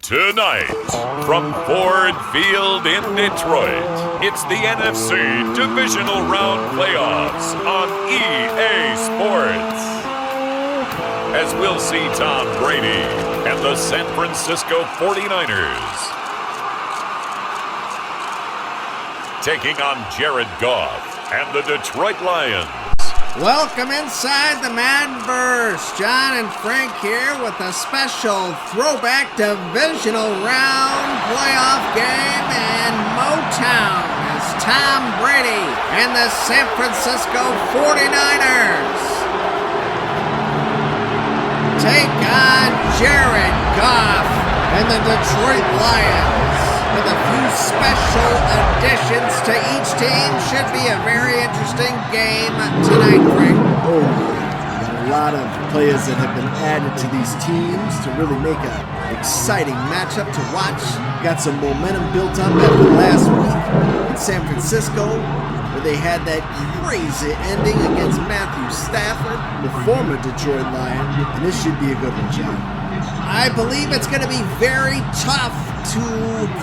Tonight, from Ford Field in Detroit, it's the NFC Divisional Round playoffs on EA Sports. As we'll see Tom Brady and the San Francisco 49ers taking on Jared Goff and the Detroit Lions. Welcome inside the Maddenverse. John and Frank here with a special throwback divisional round playoff game in Motown as Tom Brady and the San Francisco 49ers take on Jared Goff and the Detroit Lions. With a few special additions to each team, should be a very interesting game tonight, Frank. Oh, got a lot of players that have been added to these teams to really make an exciting matchup to watch. Got some momentum built up after last week in San Francisco, where they had that crazy ending against Matthew Stafford, the former Detroit Lion, and this should be a good one, John. I believe it's going to be very tough to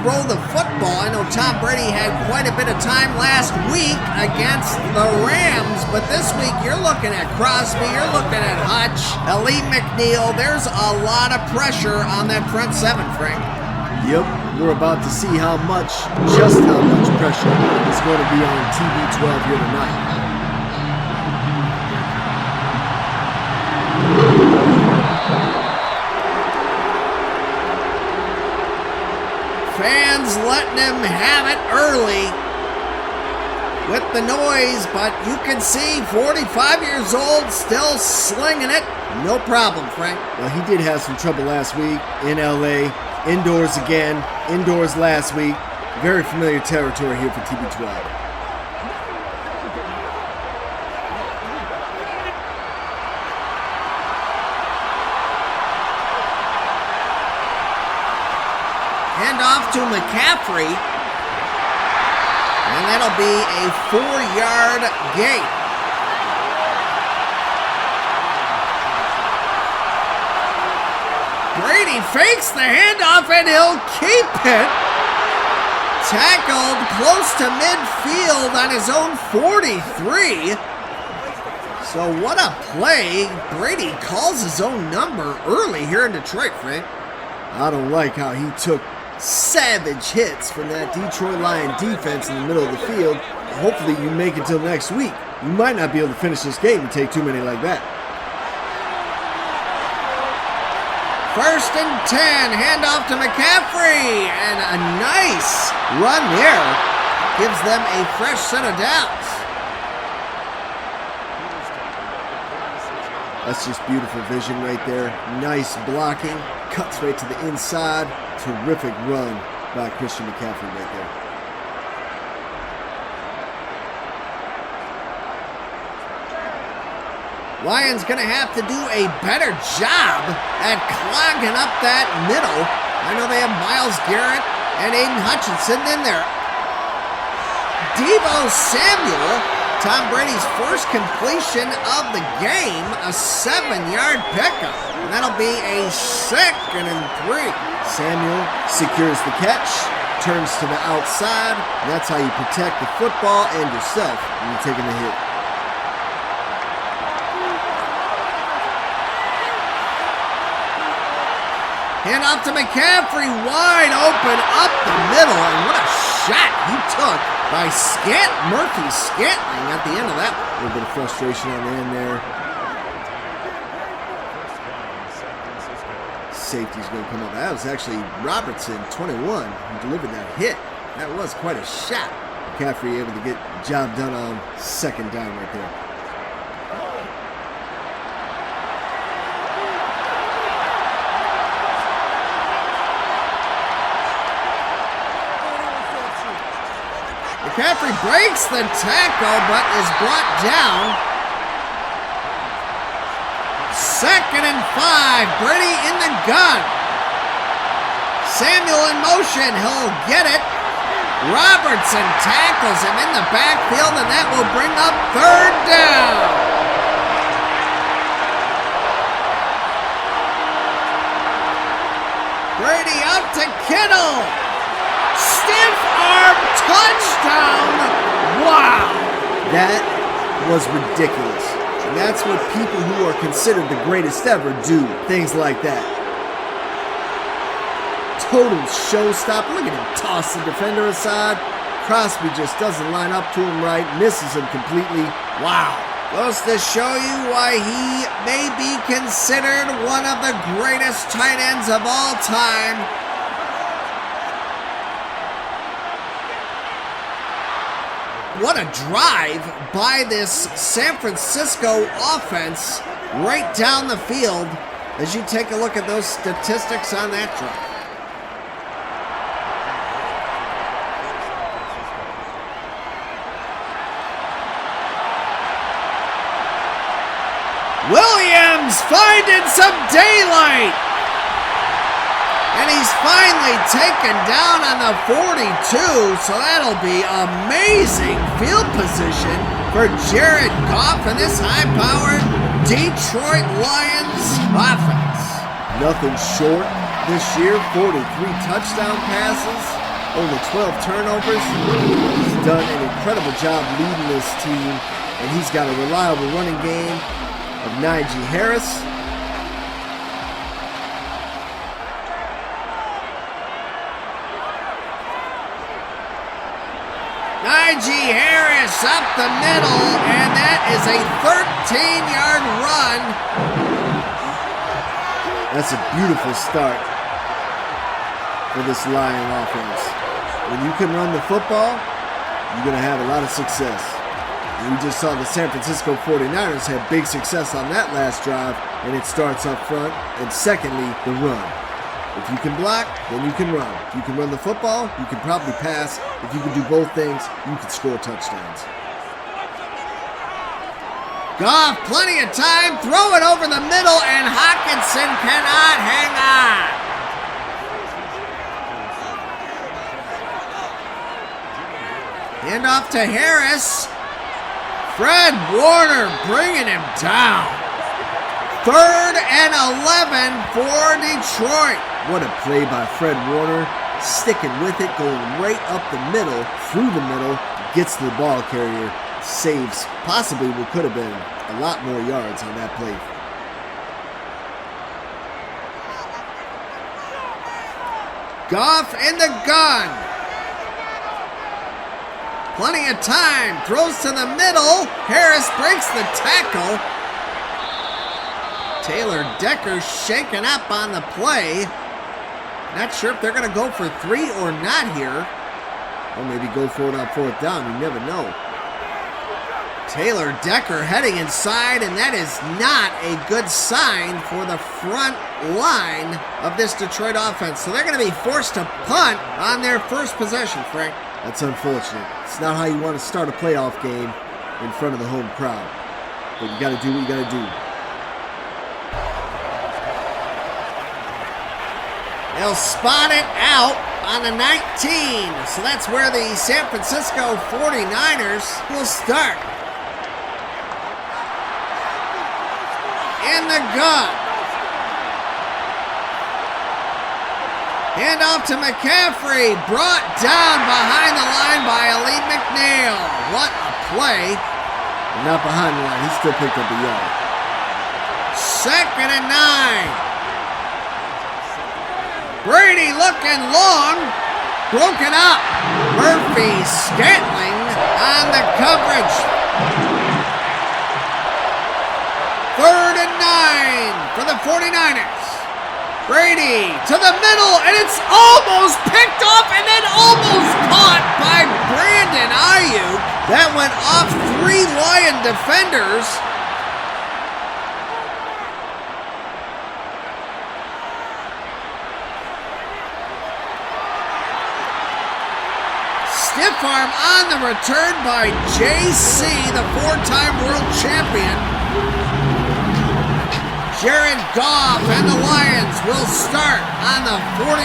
throw the football. I know Tom Brady had quite a bit of time last week against the Rams, but this week you're looking at Crosby, you're looking at Hutch, Ali McNeil. There's a lot of pressure on that front seven, Frank. Yep, we're about to see just how much pressure is going to be on TV12 here tonight. Fans letting him have it early with the noise, but you can see 45 years old, still slinging it. No problem, Frank. Well, he did have some trouble last week in LA, indoors again, indoors last week. Very familiar territory here for TB12. Handoff to McCaffrey, and that'll be a 4-yard gain. Brady fakes the handoff, and he'll keep it. Tackled close to midfield on his own 43. So what a play. Brady calls his own number early here in Detroit, Frank. I don't like how he took savage hits from that Detroit Lion defense in the middle of the field. Hopefully you make it till next week. You might not be able to finish this game and take too many like that. 1st and 10, handoff to McCaffrey, and a nice run there. Gives them a fresh set of downs. That's just beautiful vision right there. Nice blocking. Cuts right to the inside. Terrific run by Christian McCaffrey right there. Lions going to have to do a better job at clogging up that middle. I know they have Myles, Garrett, and Aiden Hutchinson in there. Deebo Samuel, Tom Brady's first completion of the game, a 7-yard pickup. And that'll be a 2nd and 3. Samuel secures the catch, turns to the outside. And that's how you protect the football and yourself when you're taking the hit. Hand off to McCaffrey, wide open up the middle, and what a shot he took by Murphy Scantling at the end of that one. A little bit of frustration on the end there. Safety's going to come up. That was actually Robertson, 21, who delivered that hit. That was quite a shot. McCaffrey able to get the job done on 2nd down right there. McCaffrey breaks the tackle, but is brought down. 2nd and 5. Brady in the gun. Samuel in motion. He'll get it. Robertson tackles him in the backfield, and that will bring up 3rd down. Brady out to Kittle. Stiff arm touchdown. Wow. That was ridiculous. And that's what people who are considered the greatest ever do. Things like that. Total showstopper. Look at him toss the defender aside. Crosby just doesn't line up to him right. Misses him completely. Wow. Goes to show you why he may be considered one of the greatest tight ends of all time. What a drive by this San Francisco offense right down the field as you take a look at those statistics on that drive. Williams finding some daylight. And he's finally taken down on the 42, so that'll be amazing field position for Jared Goff and this high-powered Detroit Lions offense. Nothing short this year. 43 touchdown passes, only 12 turnovers. He's done an incredible job leading this team, and he's got a reliable running game of Najee Harris. Najee Harris up the middle, and that is a 13-yard run. That's a beautiful start for this Lion offense. When you can run the football, you're going to have a lot of success. We just saw the San Francisco 49ers have big success on that last drive, and it starts up front, and secondly, the run. If you can block, then you can run. If you can run the football, you can probably pass. If you can do both things, you can score touchdowns. Goff, plenty of time, throw it over the middle, and Hockenson cannot hang on. Hand off to Harris. Fred Warner bringing him down. 3rd and 11 for Detroit. What a play by Fred Warner. Sticking with it, going right up the middle, through the middle, gets to the ball carrier, saves possibly what could have been a lot more yards on that play. Goff in the gun. Plenty of time. Throws to the middle. Harris breaks the tackle. Taylor Decker shaken up on the play. Not sure if they're going to go for 3 or not here. Or maybe go for it on 4th down. You never know. Taylor Decker heading inside, and that is not a good sign for the front line of this Detroit offense. So they're going to be forced to punt on their first possession, Frank. That's unfortunate. It's not how you want to start a playoff game in front of the home crowd. But you got to do what you got to do. They'll spot it out on the 19. So that's where the San Francisco 49ers will start. In the gun. Hand off to McCaffrey. Brought down behind the line by Elite McNeil. What a play. Not behind the line. He still picked up a yard. 2nd and 9. Brady looking long. Broken up. Murphy Scantling on the coverage. 3rd and 9 for the 49ers. Brady to the middle, and it's almost picked off and then almost caught by Brandon Ayuk. That went off 3 Lion defenders. Stiff arm on the return by JC, the 4-time world champion. Jared Goff and the Lions will start on the 48.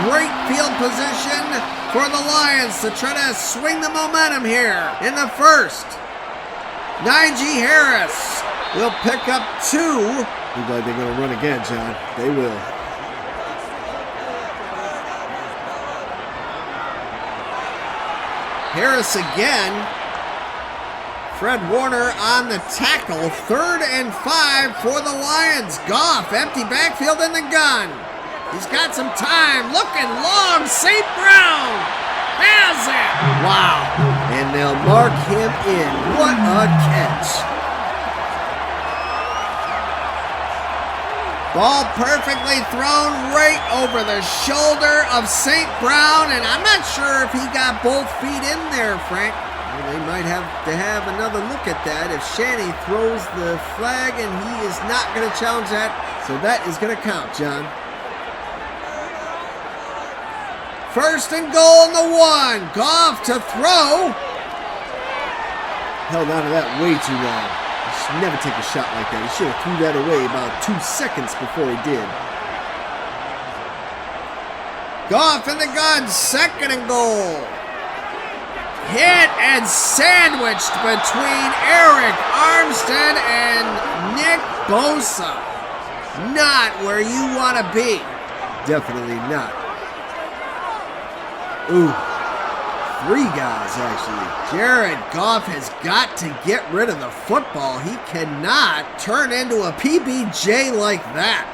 Great field position for the Lions to try to swing the momentum here in the first. Najee Harris will pick up 2. Look like they're going to run again, John. They will. Harris again. Fred Warner on the tackle. 3rd and 5 for the Lions. Goff, empty backfield in the gun. He's got some time. Looking long. St. Brown has it. Wow. And they'll mark him in. What a catch. Ball perfectly thrown right over the shoulder of St. Brown, and I'm not sure if he got both feet in there, Frank. Well, they might have to have another look at that if Shanny throws the flag, and he is not going to challenge that. So that is going to count, John. 1st and goal in the 1. Goff to throw. Held on to that way too long. He should never take a shot like that. He should have threw that away about 2 seconds before he did. Goff in the gun. 2nd and goal. Hit and sandwiched between Eric Armstead and Nick Bosa. Not where you want to be. Definitely not. Ooh. 3 guys, actually. Jared Goff has got to get rid of the football. He cannot turn into a PBJ like that.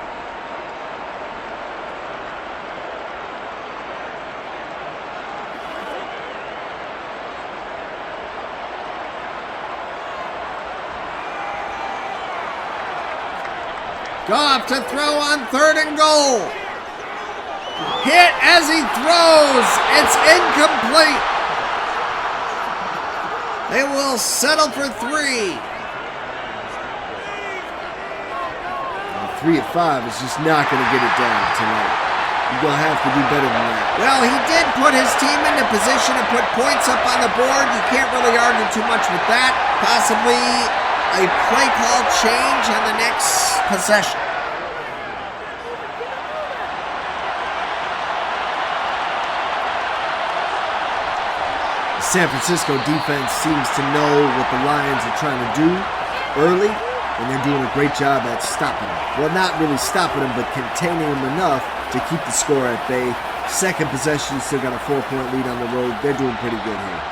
Goff to throw on 3rd and goal. Hit as he throws. It's incomplete. They will settle for 3. 3 of 5 is just not going to get it done tonight. You're going to have to do better than that. Well, he did put his team into position to put points up on the board. You can't really argue too much with that. Possibly a play call change on the next possession. San Francisco defense seems to know what the Lions are trying to do early, and they're doing a great job at stopping them. Well, not really stopping them, but containing them enough to keep the score at bay. 2nd possession, still got a 4-point lead on the road. They're doing pretty good here.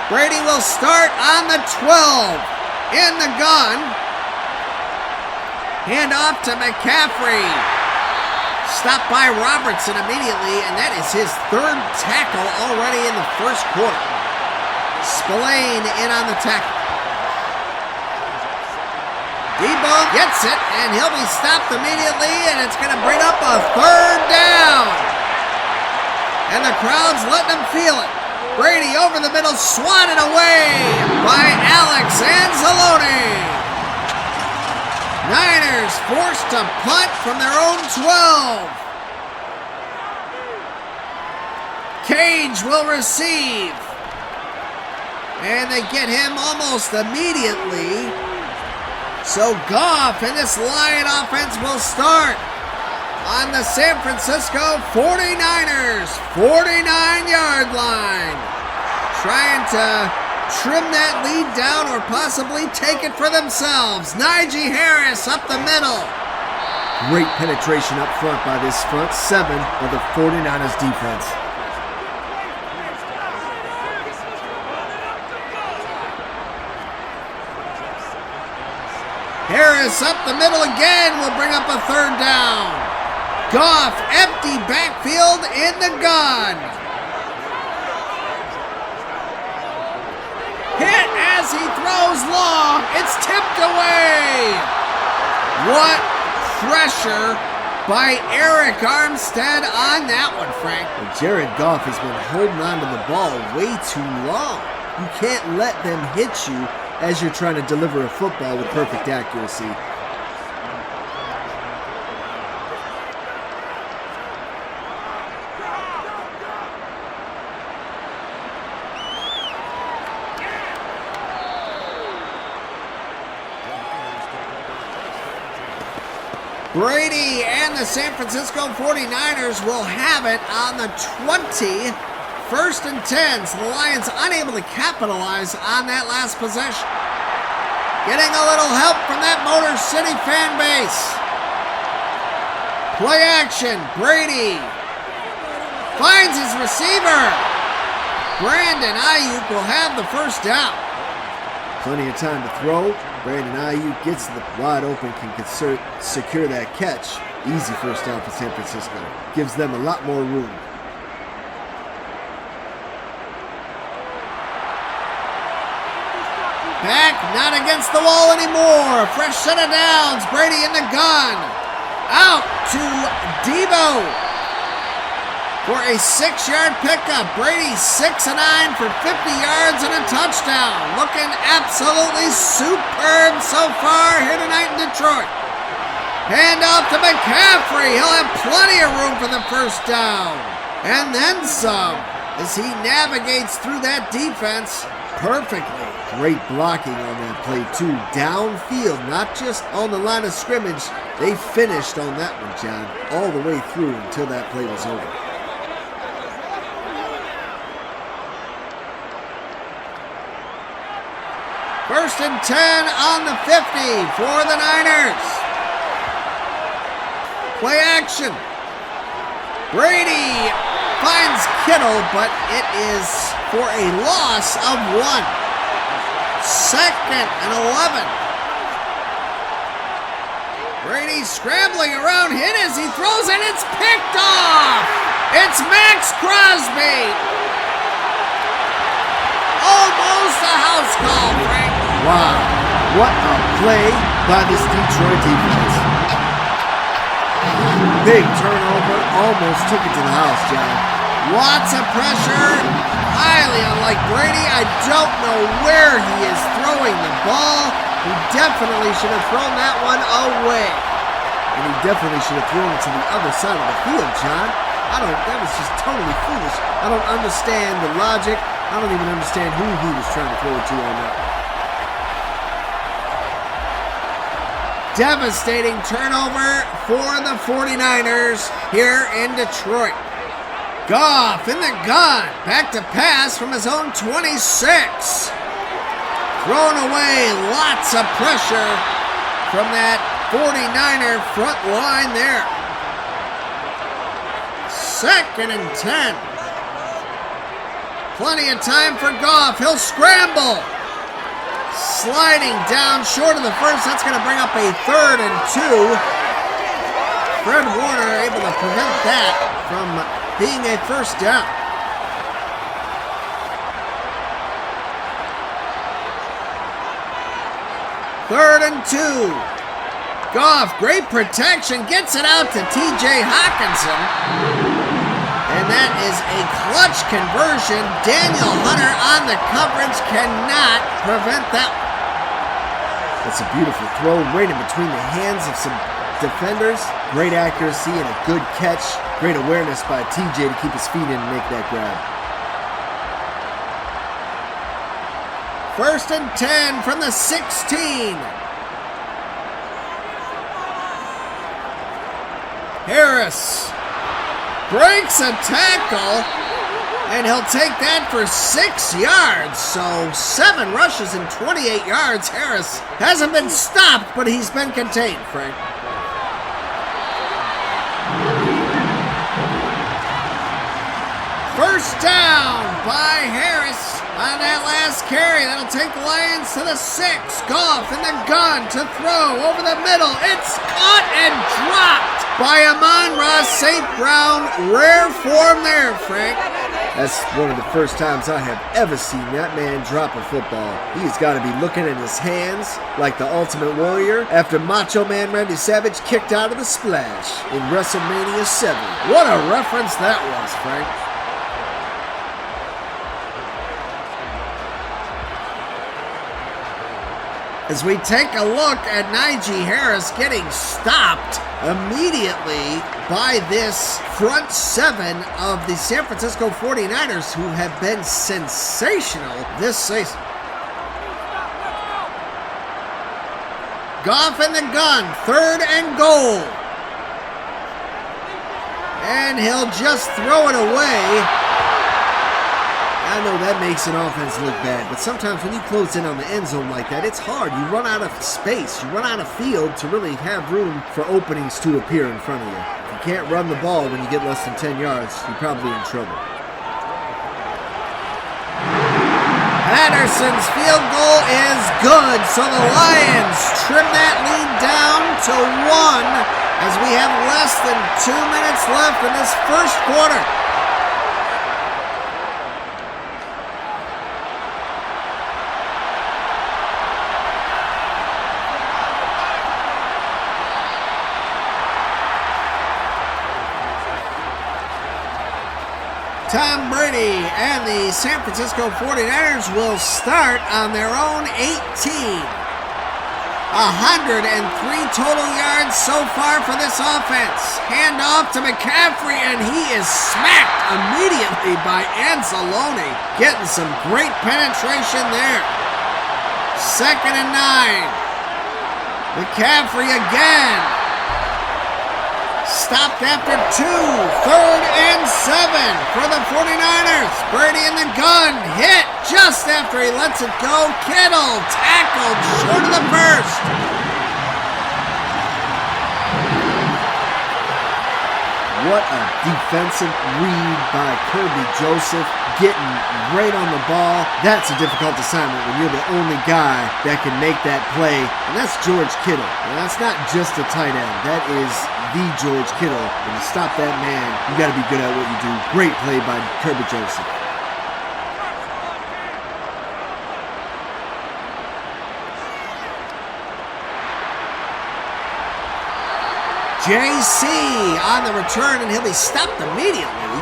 Brady will start on the 12. In the gun. Hand off to McCaffrey. Stopped by Robertson immediately, and that is his 3rd tackle already in the 1st quarter. Spillane in on the tackle. Deebo gets it, and he'll be stopped immediately, and it's going to bring up a 3rd down. And the crowd's letting him feel it. Brady over the middle, swatted away by Alex Anzalone. Niners forced to punt from their own 12. Cage will receive. And they get him almost immediately. So Goff and this Lion offense will start on the San Francisco 49ers 49-yard line. Trying to trim that lead down or possibly take it for themselves. Najee Harris up the middle. Great penetration up front by this front 7 of the 49ers defense. Harris up the middle again will bring up a 3rd down. Goff empty backfield in the gun. Hit as he throws long. It's tipped away. What pressure by Eric Armstead on that one, Frank. And Jared Goff has been holding on to the ball way too long. You can't let them hit you as you're trying to deliver a football with perfect accuracy. Brady and the San Francisco 49ers will have it on the 20. 1st and 10. So the Lions unable to capitalize on that last possession. getting a little help from that Motor City fan base. Play action, Brady finds his receiver. Brandon Ayuk will have the first down. Plenty of time to throw. Brandon Ayuk gets the wide open, can secure that catch. Easy first down for San Francisco. Gives them a lot more room. Back, not against the wall anymore. Fresh set of downs. Brady in the gun. Out to Deebo for a 6-yard pickup. Brady 6 of 9 for 50 yards and a touchdown. Looking absolutely superb so far here tonight in Detroit. Hand off to McCaffrey. He'll have plenty of room for the first down. And then some as he navigates through that defense perfectly. Great blocking on that play too. Downfield, not just on the line of scrimmage. They finished on that one, John, all the way through until that play was over. First and 10 on the 50 for the Niners. Play action. Brady finds Kittle, but it is for a loss of 1. Second and 11. Brady scrambling around, hit as he throws, and it's picked off. It's Maxx Crosby. Almost a house call, Frank. Wow, what a play by this Detroit defense. Big turnover, almost took it to the house, John. Lots of pressure, highly unlike Brady. I don't know where he is throwing the ball. He definitely should have thrown that one away. And he definitely should have thrown it to the other side of the field, John. That was just totally foolish. I don't understand the logic. I don't even understand who he was trying to throw it to on that. Devastating turnover for the 49ers here in Detroit. Goff in the gun, back to pass from his own 26. Thrown away, lots of pressure from that 49er front line there. Second and 10. Plenty of time for Goff, he'll scramble. Sliding down short of the first, that's going to bring up a 3rd and 2. Fred Warner able to prevent that from being a first down. Third and 2. Goff, great protection, gets it out to TJ Hawkinson. And that is a clutch conversion. Daniel Hunter on the coverage cannot prevent that. That's a beautiful throw right in between the hands of some defenders. Great accuracy and a good catch. Great awareness by TJ to keep his feet in and make that grab. First and 10 from the 16. Harris breaks a tackle, and he'll take that for 6 yards. So 7 rushes and 28 yards. Harris hasn't been stopped, but he's been contained, Frank. First down by Harris on that last carry. That'll take the Lions to the 6. Goff in the gun to throw over the middle. It's caught and dropped by Amon-Ra St. Brown. Rare form there, Frank. That's one of the first times I have ever seen that man drop a football. He's got to be looking at his hands like the Ultimate Warrior after Macho Man Randy Savage kicked out of the splash in WrestleMania 7. What a reference that was, Frank. As we take a look at Najee Harris getting stopped immediately by this front 7 of the San Francisco 49ers, who have been sensational this season. Goff in the gun, 3rd and goal. And he'll just throw it away. I know that makes an offense look bad, but sometimes when you close in on the end zone like that, it's hard. You run out of space. You run out of field to really have room for openings to appear in front of you. If you can't run the ball when you get less than 10 yards, you're probably in trouble. Patterson's field goal is good, so the Lions trim that lead down to 1 as we have less than 2 minutes left in this first quarter. Tom Brady and the San Francisco 49ers will start on their own 18. 103 total yards so far for this offense. Hand off to McCaffrey, and he is smacked immediately by Anzalone. Getting some great penetration there. 2nd and 9. McCaffrey again. Stopped after 2. 3rd and 7 for the 49ers. Brady in the gun. Hit just after he lets it go. Kittle tackled short of the first. What a defensive read by Kirby Joseph, getting right on the ball. That's a difficult assignment when you're the only guy that can make that play, and that's George Kittle. And that's not just a tight end. That is the George Kittle. When you stop that man, you got to be good at what you do. Great play by Kirby Joseph. JC on the return, and he'll be stopped immediately.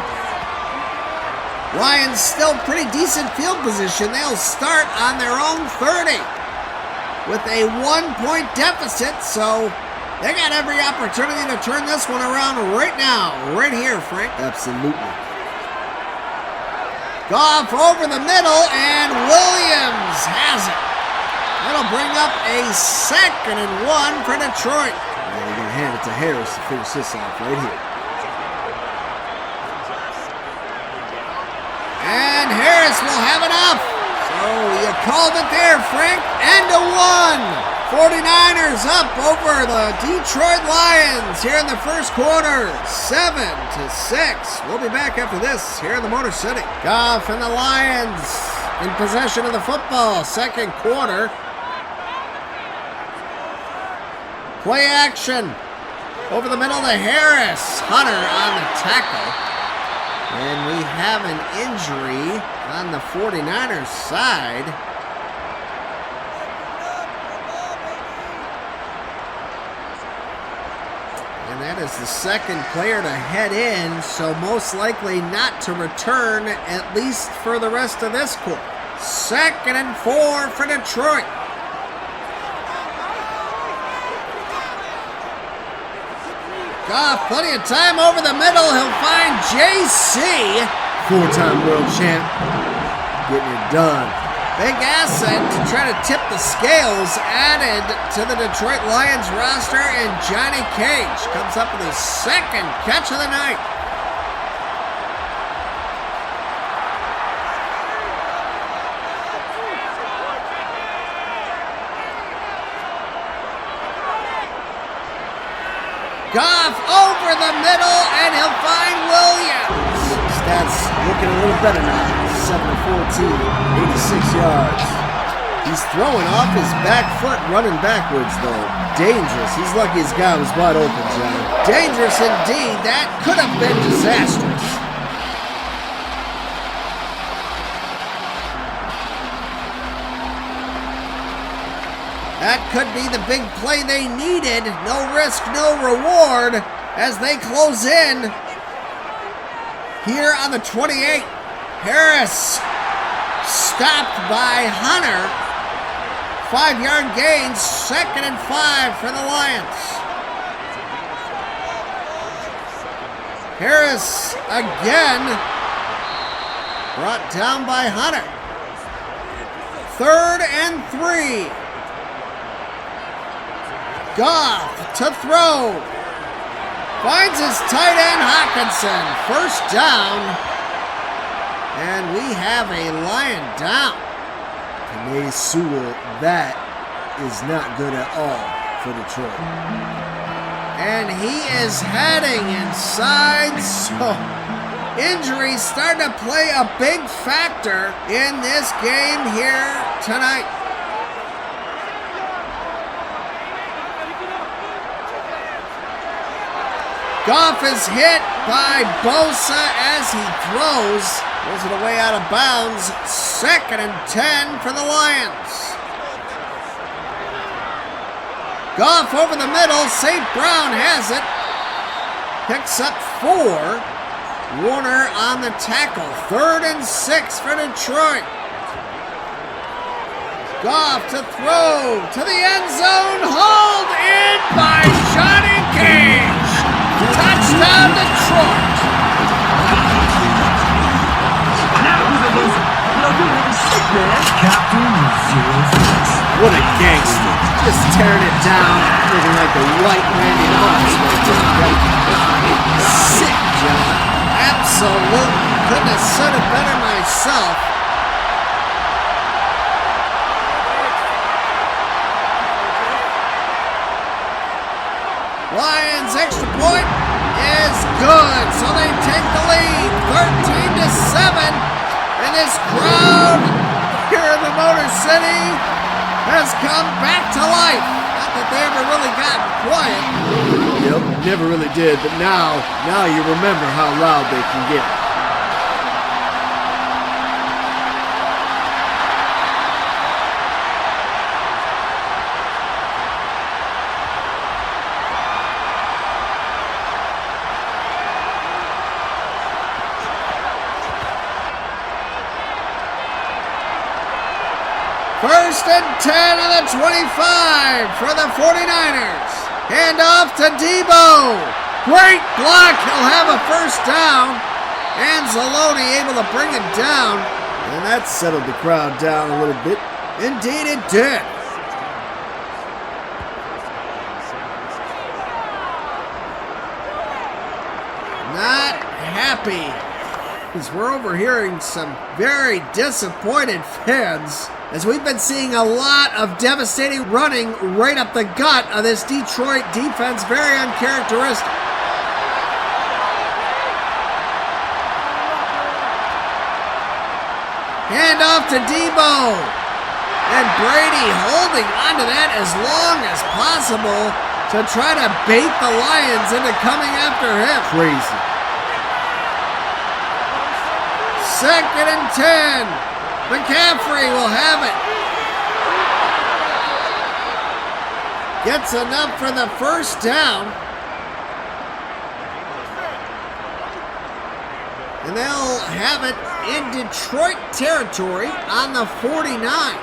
Lions still pretty decent field position. They'll start on their own 30 with a 1-point deficit, so they got every opportunity to turn this one around right now, right here, Frank. Absolutely. Goff over the middle, and Williams has it. That'll bring up a 2nd and 1 for Detroit. And they're going to hand it to Harris to finish this off right here. And Harris will have enough. So you called it there, Frank. End of 1. 49ers up over the Detroit Lions here in the first quarter. 7-6. We'll be back after this here in the Motor City. Goff and the Lions in possession of the football. Second quarter. Play action. Over the middle to Harris. Hunter on the tackle. And we have an injury on the 49ers side. And that is the second player to head in, so most likely not to return, at least for the rest of this quarter. 2nd and 4 for Detroit. Goff, plenty of time over the middle. He'll find JC. 4-time world champ. Getting it done. Big asset to try to tip the scales. Added to the Detroit Lions roster, and Johnny Cage comes up with his 2nd catch of the night. Goff over the middle, and he'll find Williams. Stats looking a little better now. 7-14, 86 yards. He's throwing off his back foot, running backwards, though. Dangerous. He's lucky his guy was wide open, John. Dangerous indeed. That could have been disastrous. That could be the big play they needed. No risk, no reward as they close in. Here on the 28, Harris stopped by Hunter. 5-yard gain, 2nd and 5 for the Lions. Harris again brought down by Hunter. 3rd and 3. Goff to throw. Finds his tight end Hawkinson. First down. And we have a Lion down. Panay Sewell, that is not good at all for Detroit. And he is heading inside, so injuries starting to play a big factor in this game here tonight. Goff is hit by Bosa as he throws. Throws it away out of bounds. 2nd and 10 for the Lions. Goff over the middle. St. Brown has it. Picks up 4. Warner on the tackle. 3rd and 6 for Detroit. Goff to throw to the end zone. Hauled in by Johnny Cage. Touchdown Detroit. What a gangster. Just tearing it down, looking like the white Randy Moss. Sick, John. Absolutely. Couldn't have said it better myself. Lions extra point is good, so they take the lead, 13-7, and this crowd here in the Motor City has come back to life. Not that they ever really got quiet. Yep, never really did, but now you remember how loud they can get. First and 10 on the 25 for the 49ers. Hand off to Deebo. Great block. He'll have a first down. And Zaloni able to bring him down. And that settled the crowd down a little bit. Indeed it did. Not happy, because we're overhearing some very disappointed fans, as we've been seeing a lot of devastating running right up the gut of this Detroit defense. Very uncharacteristic. Hand off to Deebo. And Brady holding onto that as long as possible to try to bait the Lions into coming after him. Crazy. 2nd and 10. McCaffrey will have it. Gets enough for the first down. And they'll have it in Detroit territory on the 49.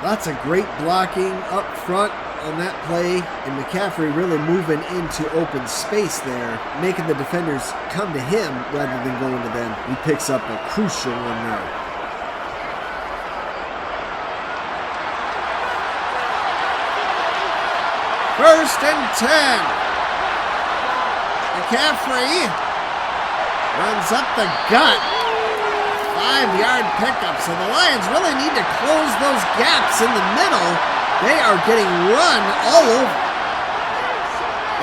Lots of great blocking up front on that play, and McCaffrey really moving into open space there, making the defenders come to him rather than going to them. He picks up a crucial one there. First and 10. McCaffrey runs up the gut. 5-yard pickup. So the Lions really need to close those gaps in the middle. They are getting run all over.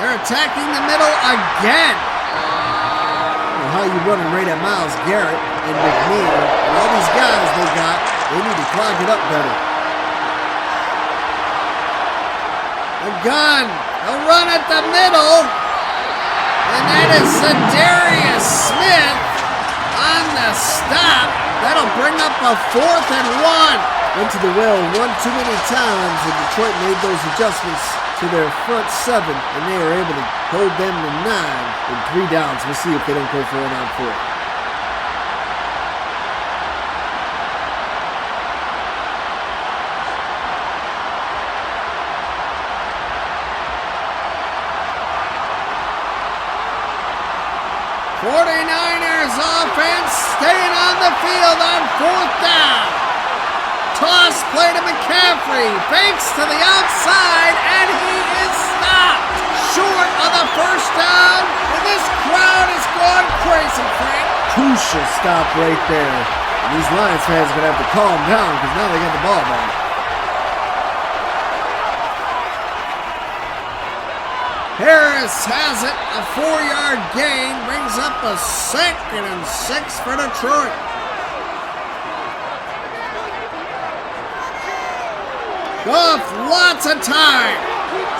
They're attacking the middle again. Well, how you running right at Myles, Garrett, and McNeil, and all these guys they need to clog it up better. The gun. They'll run at the middle. And that is Zadarius Smith on the stop. That'll bring up a 4th and 1. Went to the well one too many times, and Detroit made those adjustments to their front 7, and they are able to hold them to 9 in 3 downs. We'll see if they don't go for it on 4. '49ers offense staying on the field on 4th down. Toss play to McCaffrey. Fakes to the outside, and he is stopped short of the first down. And this crowd is going crazy, Frank. Crucial stop right there. And these Lions fans are going to have to calm down because now they got the ball back. Harris has it, a 4-yard gain, brings up a 2nd and 6 for Detroit. Goff, lots of time.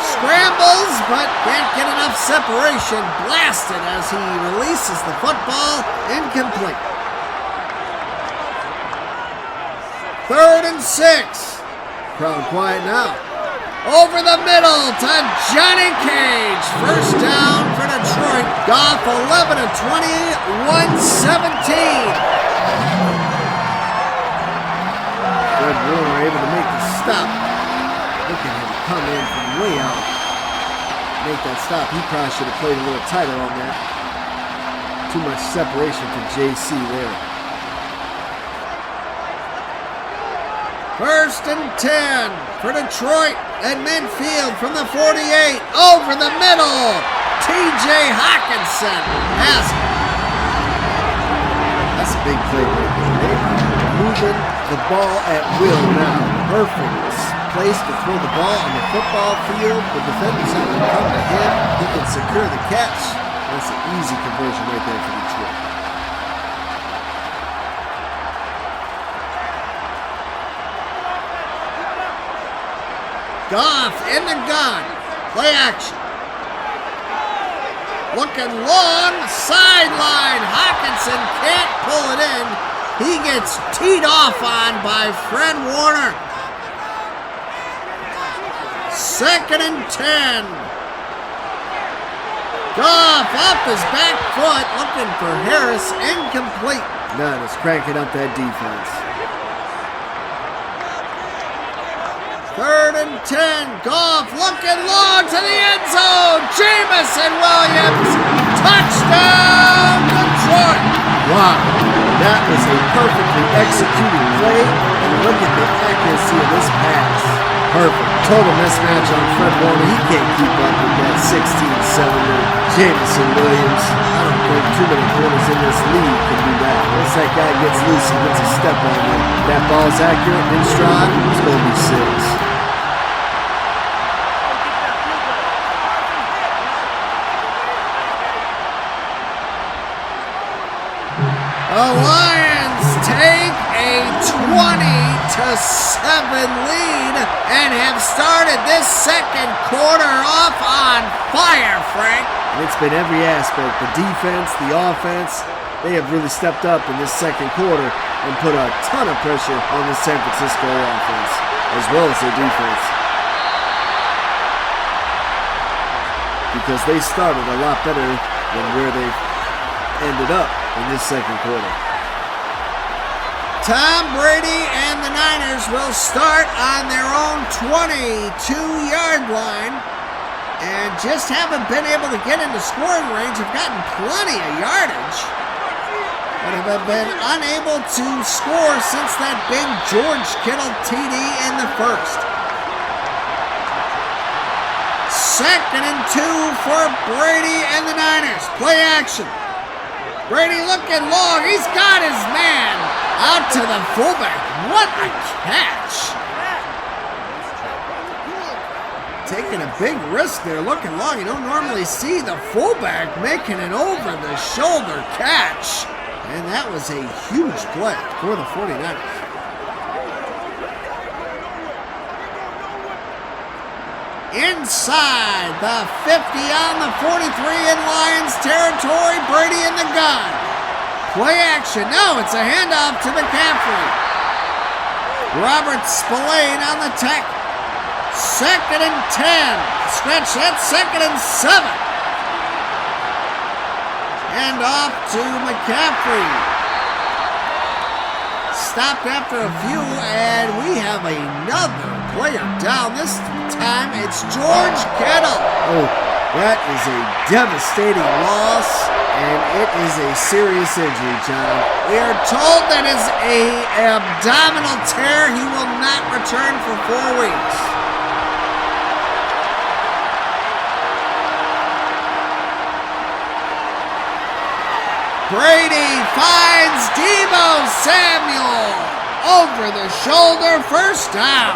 Scrambles, but can't get enough separation. Blasted as he releases the football, incomplete. 3rd and 6. Crowd quiet now. Over the middle to Johnny Cage. First down for Detroit. Goff 11 of 20, 117. Fred Warner able to make the stop. Look at him come in from way out. Make that stop. He probably should have played a little tighter on that. Too much separation for JC there. 1st and 10 for Detroit at midfield from the 48. Over the middle. TJ Hawkinson has it. That's a big play right there. They're moving the ball at will now. Perfect place to throw the ball on the football field. The defenders have to come to him. He can secure the catch. That's an easy conversion right there for Detroit. Goff in the gun. Play action. Looking long. Sideline. Hawkinson can't pull it in. He gets teed off on by Fred Warner. 2nd and 10. Goff off his back foot. Looking for Harris. Incomplete. None is cranking up that defense. 3rd and 10. Goff looking long to the end zone. Jamison Williams. Touchdown, Detroit. Wow. That was a perfectly executed play. And look at the accuracy of this pass. Perfect. Total mismatch on Fred Warner. He can't keep up with that 16-7-year Jamison Williams. I don't think too many corners in this league can do that. Once that guy gets loose and gets a step on him, that ball's accurate in stride, it's going to be 6. The Lions take a 20-7 lead and have started this second quarter off on fire, Frank. And it's been every aspect. The defense, the offense, they have really stepped up in this second quarter and put a ton of pressure on the San Francisco offense, as well as their defense. Because they started a lot better than where they ended up in this second quarter. Tom Brady and the Niners will start on their own 22-yard line and just haven't been able to get into scoring range. Have gotten plenty of yardage, but have been unable to score since that big George Kittle TD in the first. 2nd and 2 for Brady and the Niners. Play action. Brady looking long. He's got his man out to the fullback. What a catch. Taking a big risk there, looking long. You don't normally see the fullback making an over-the-shoulder catch. And that was a huge play for the 49ers. Inside the 50 on the 43 in Lions territory. Brady in the gun. Play action. No, it's a handoff to McCaffrey. Robert Spillane on the tackle. 2nd and 10. Stretch that. 2nd and 7. And off to McCaffrey. Stopped after a few, and we have another player down. This time it's George Kittle. Oh, that is a devastating loss, and it is a serious injury, John. We are told that is an abdominal tear. He will not return for 4 weeks. Brady finds Deebo Samuel over the shoulder, first down.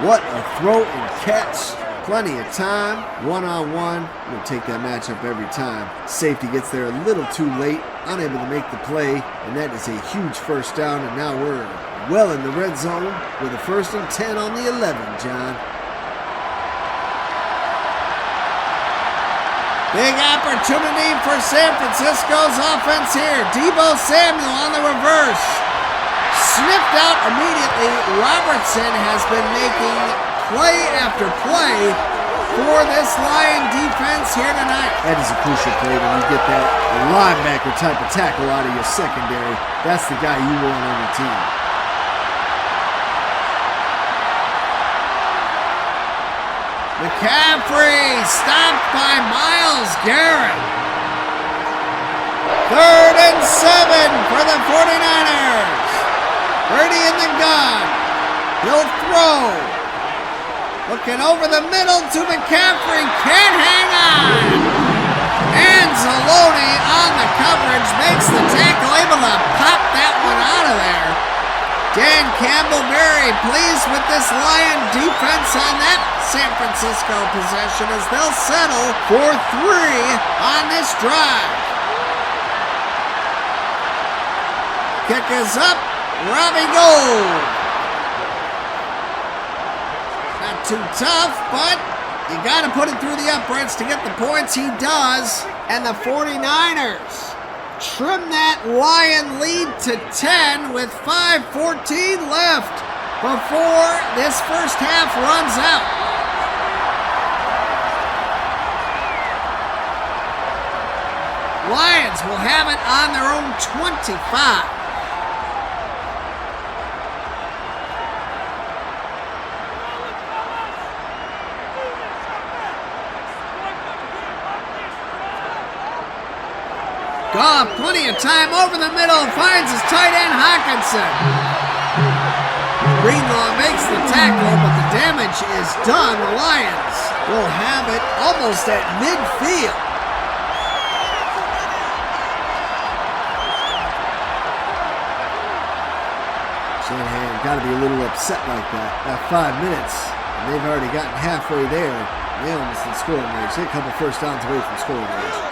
What a throw and catch. Plenty of time, one-on-one. We'll take that matchup every time. Safety gets there a little too late, unable to make the play, and that is a huge first down, and now we're well in the red zone with a 1st and 10 on the 11, John. Big opportunity for San Francisco's offense here. Deebo Samuel on the reverse. Sniffed out immediately. Robertson has been making play after play for this Lion defense here tonight. That is a crucial play when you get that linebacker type of tackle out of your secondary. That's the guy you want on your team. McCaffrey stopped by Myles Garrett. 3rd and 7 for the 49ers. Brady in the gun. He'll throw. Looking over the middle to McCaffrey. Can't hang on. Anzalone on the coverage. Makes the tackle. Able to pop that one out of there. Dan Campbell very pleased with this Lion defense on that San Francisco possession as they'll settle for 3 on this drive. Kick is up. Robbie Gould. Not too tough, but you got to put it through the uprights to get the points. He does. And the 49ers trim that Lion lead to 10 with 5:14 left before this first half runs out. Lions will have it on their own 25. Goff, plenty of time over the middle, finds his tight end Hawkinson. Greenlaw makes the tackle, but the damage is done. The Lions will have it almost at midfield. Shanahan got to be a little upset like that. Got 5 minutes, and they've already gotten halfway there. They almost in scoring range. They're a couple first downs away from scoring range.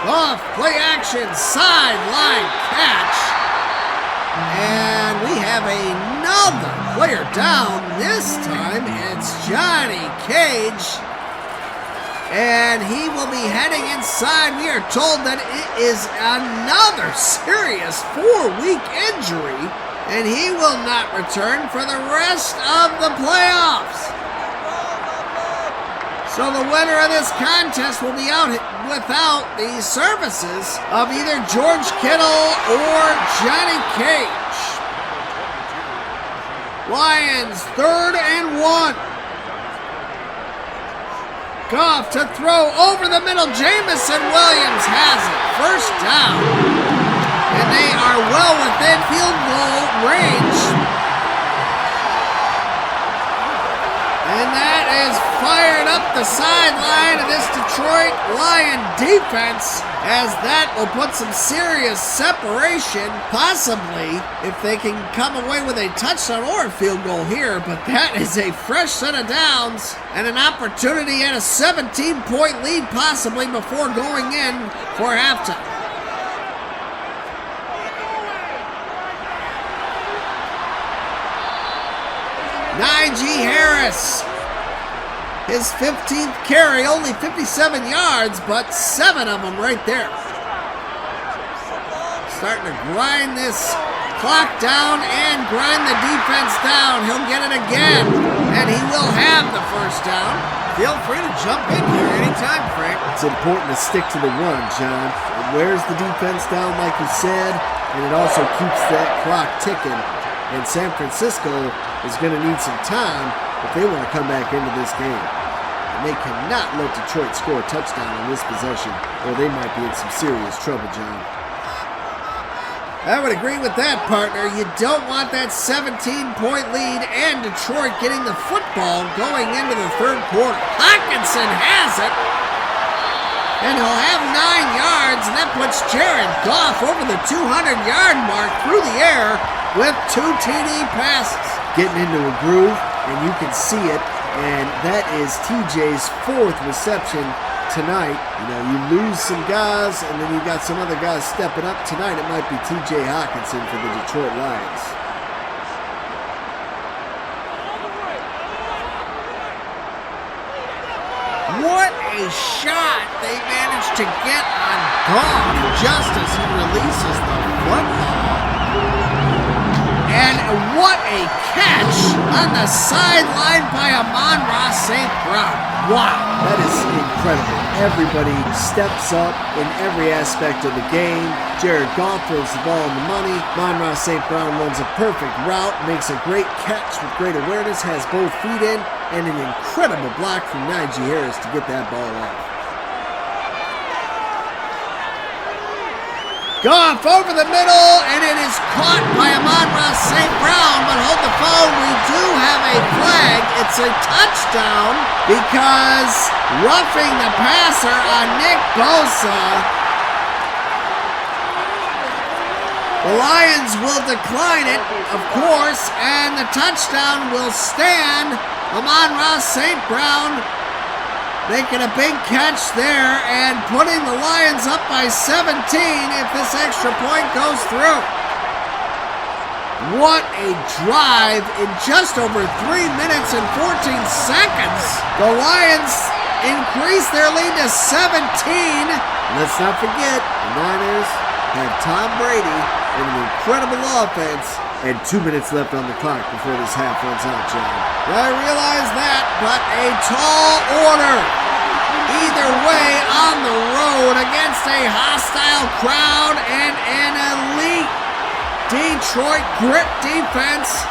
Goff, play action, sideline catch. And we have another player down. This time it's Johnny Cage. And he will be heading inside. We are told that it is another serious 4-week injury. And he will not return for the rest of the playoffs. So the winner of this contest will be out without the services of either George Kittle or Johnny Cage. Lions 3rd and 1. Goff to throw over the middle. Jamison Williams has it. First down. And they are well within field goal range. And that is fired up the sideline of this Detroit Lion defense, as that will put some serious separation, possibly if they can come away with a touchdown or a field goal here. But that is a fresh set of downs and an opportunity at a 17-point lead possibly before going in for halftime. Najee Harris, his 15th carry, only 57 yards, but 7 of them right there. Starting to grind this clock down and grind the defense down. He'll get it again, and he will have the first down. Feel free to jump in here anytime, Frank. It's important to stick to the run, John. It wears the defense down, like you said, and it also keeps that clock ticking. And San Francisco is going to need some time if they want to come back into this game. And they cannot let Detroit score a touchdown on this possession, or they might be in some serious trouble, John. I would agree with that, partner. You don't want that 17-point lead and Detroit getting the football going into the third quarter. Hockenson has it, and he'll have 9 yards, and that puts Jared Goff over the 200-yard mark through the air with 2 TD passes. Getting into a groove, and you can see it, and that is TJ's 4th reception tonight. You know, you lose some guys, and then you got some other guys stepping up. Tonight it might be TJ Hockenson for the Detroit Lions. What a shot they managed to get on Goff just as he releases the football. And what a catch on the sideline by Amon-Ra St. Wow. That is incredible. Everybody steps up in every aspect of the game. Jared Goff throws the ball in the money. Amon-Ra St. runs a perfect route, makes a great catch with great awareness, has both feet in, and an incredible block from Najee Harris to get that ball off. Goff over the middle, and it is caught by Amon-Ra St. But hold the phone, we do have a flag. It's a touchdown because roughing the passer on Nick Bosa. The Lions will decline it, of course, and the touchdown will stand. Amon-Ra St. making a big catch there and putting the Lions up by 17 if this extra point goes through. What a drive in just over 3 minutes and 14 seconds. The Lions increase their lead to 17. Let's not forget, the Niners have Tom Brady and an incredible offense and 2 minutes left on the clock before this half runs out, John. I realize that, but a tall order. Either way, on the road against a hostile crowd and an elite Detroit grit defense.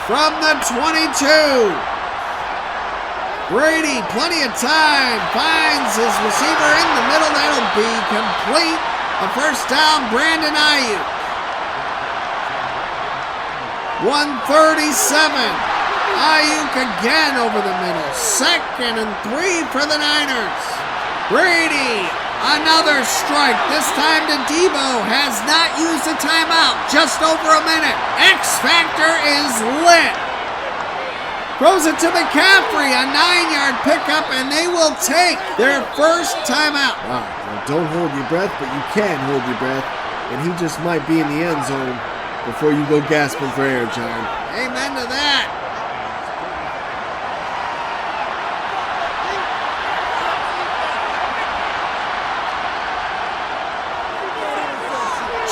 From the 22. Brady, plenty of time, finds his receiver in the middle. That'll be complete. A first down, Brandon Ayuk. 137. Ayuk again over the middle. 2nd and 3 for the Niners. Brady, another strike. This time to Deebo. Has not used a timeout. Just over a minute. X Factor is lit. Throws it to McCaffrey, a 9-yard pickup, and they will take their first timeout. Wow, well, don't hold your breath, but you can hold your breath, and he just might be in the end zone before you go gasping for air, John. Amen to that.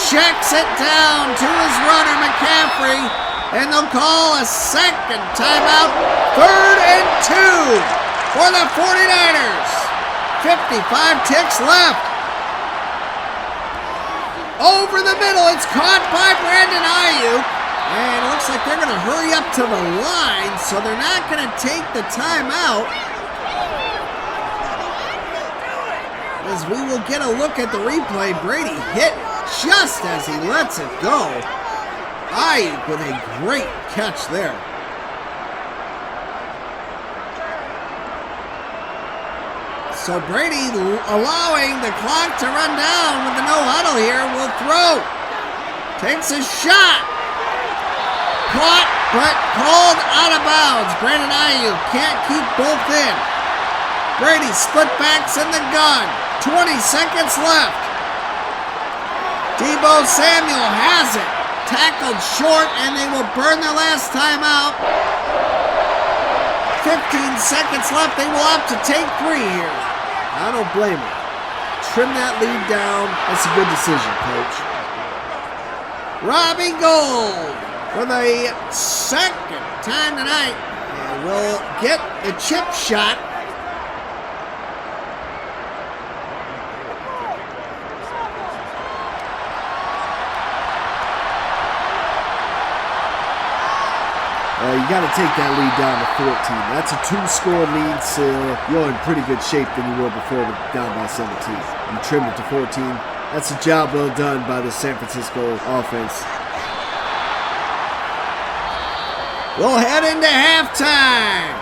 Checks it down to his runner, McCaffrey. And they'll call a second timeout. 3rd and 2 for the 49ers. 55 ticks left. Over the middle, it's caught by Brandon Ayuk. And it looks like they're going to hurry up to the line, so they're not going to take the timeout. As we will get a look at the replay, Brady hit just as he lets it go. Ayuk with a great catch there. So Brady allowing the clock to run down with the no huddle here will throw. Takes a shot. Caught, but called out of bounds. Brandon Ayuk can't keep both in. Brady split backs in the gun. 20 seconds left. Deebo Samuel has it. Tackled short, and they will burn their last timeout. 15 seconds left. They will opt to take 3 here. I don't blame him. Trim that lead down. That's a good decision, Coach. Robbie Gould for the 2nd time tonight. And will get the chip shot. You got to take that lead down to 14. That's a 2-score lead, so you're in pretty good shape than you were before, down by 17. You trimmed it to 14. That's a job well done by the San Francisco offense. We'll head into halftime.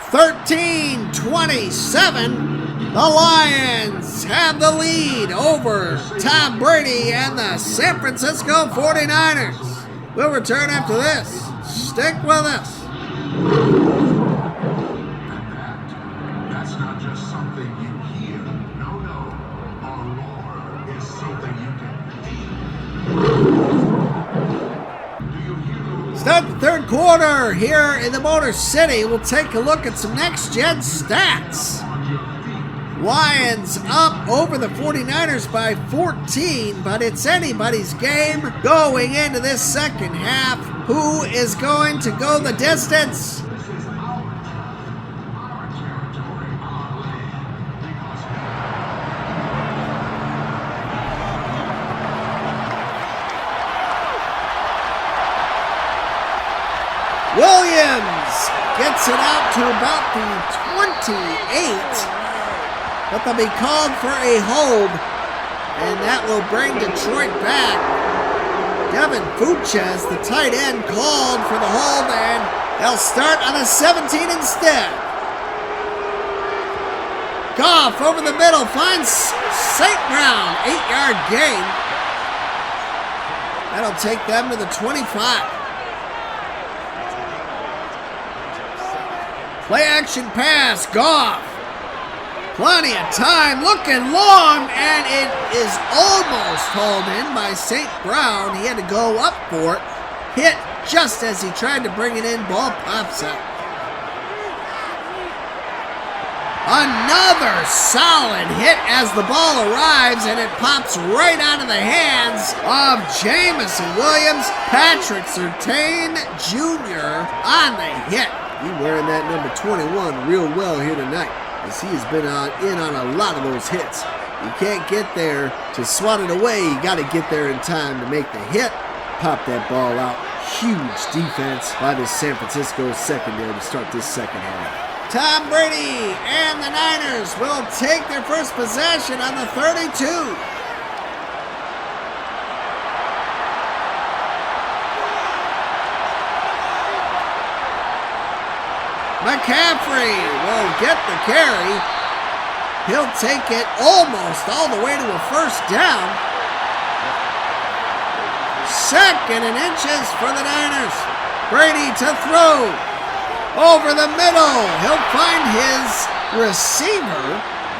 13-27. The Lions have the lead over Tom Brady and the San Francisco 49ers. We'll return after this. Stick with us. That's not just something you hear. No. Our roar is something you can feel. Start the third quarter here in the Motor City. We'll take a look at some next-gen stats. Lions up over the 49ers by 14, but it's anybody's game going into this second half. Who is going to go the distance? Williams gets it out to about the 28. But they'll be called for a hold, and that will bring Detroit back. Devin Funchess, the tight end, called for the hold, and they'll start on a 17 instead. Goff over the middle finds St. Brown, 8-yard gain. That'll take them to the 25. Play action pass, Goff. Plenty of time, looking long, and it is almost hauled in by St. Brown. He had to go up for it. Hit just as he tried to bring it in. Ball pops up. Another solid hit as the ball arrives, and it pops right out of the hands of Jameson Williams. Patrick Surtain Jr. on the hit. He's wearing that number 21 real well here tonight, as he has been in on a lot of those hits. You can't get there to swat it away. You got to get there in time to make the hit. Pop that ball out. Huge defense by the San Francisco secondary to start this second half. Tom Brady and the Niners will take their first possession on the 32. McCaffrey will get the carry. He'll take it almost all the way to a first down. 2nd and inches for the Niners. Brady to throw. Over the middle. He'll find his receiver.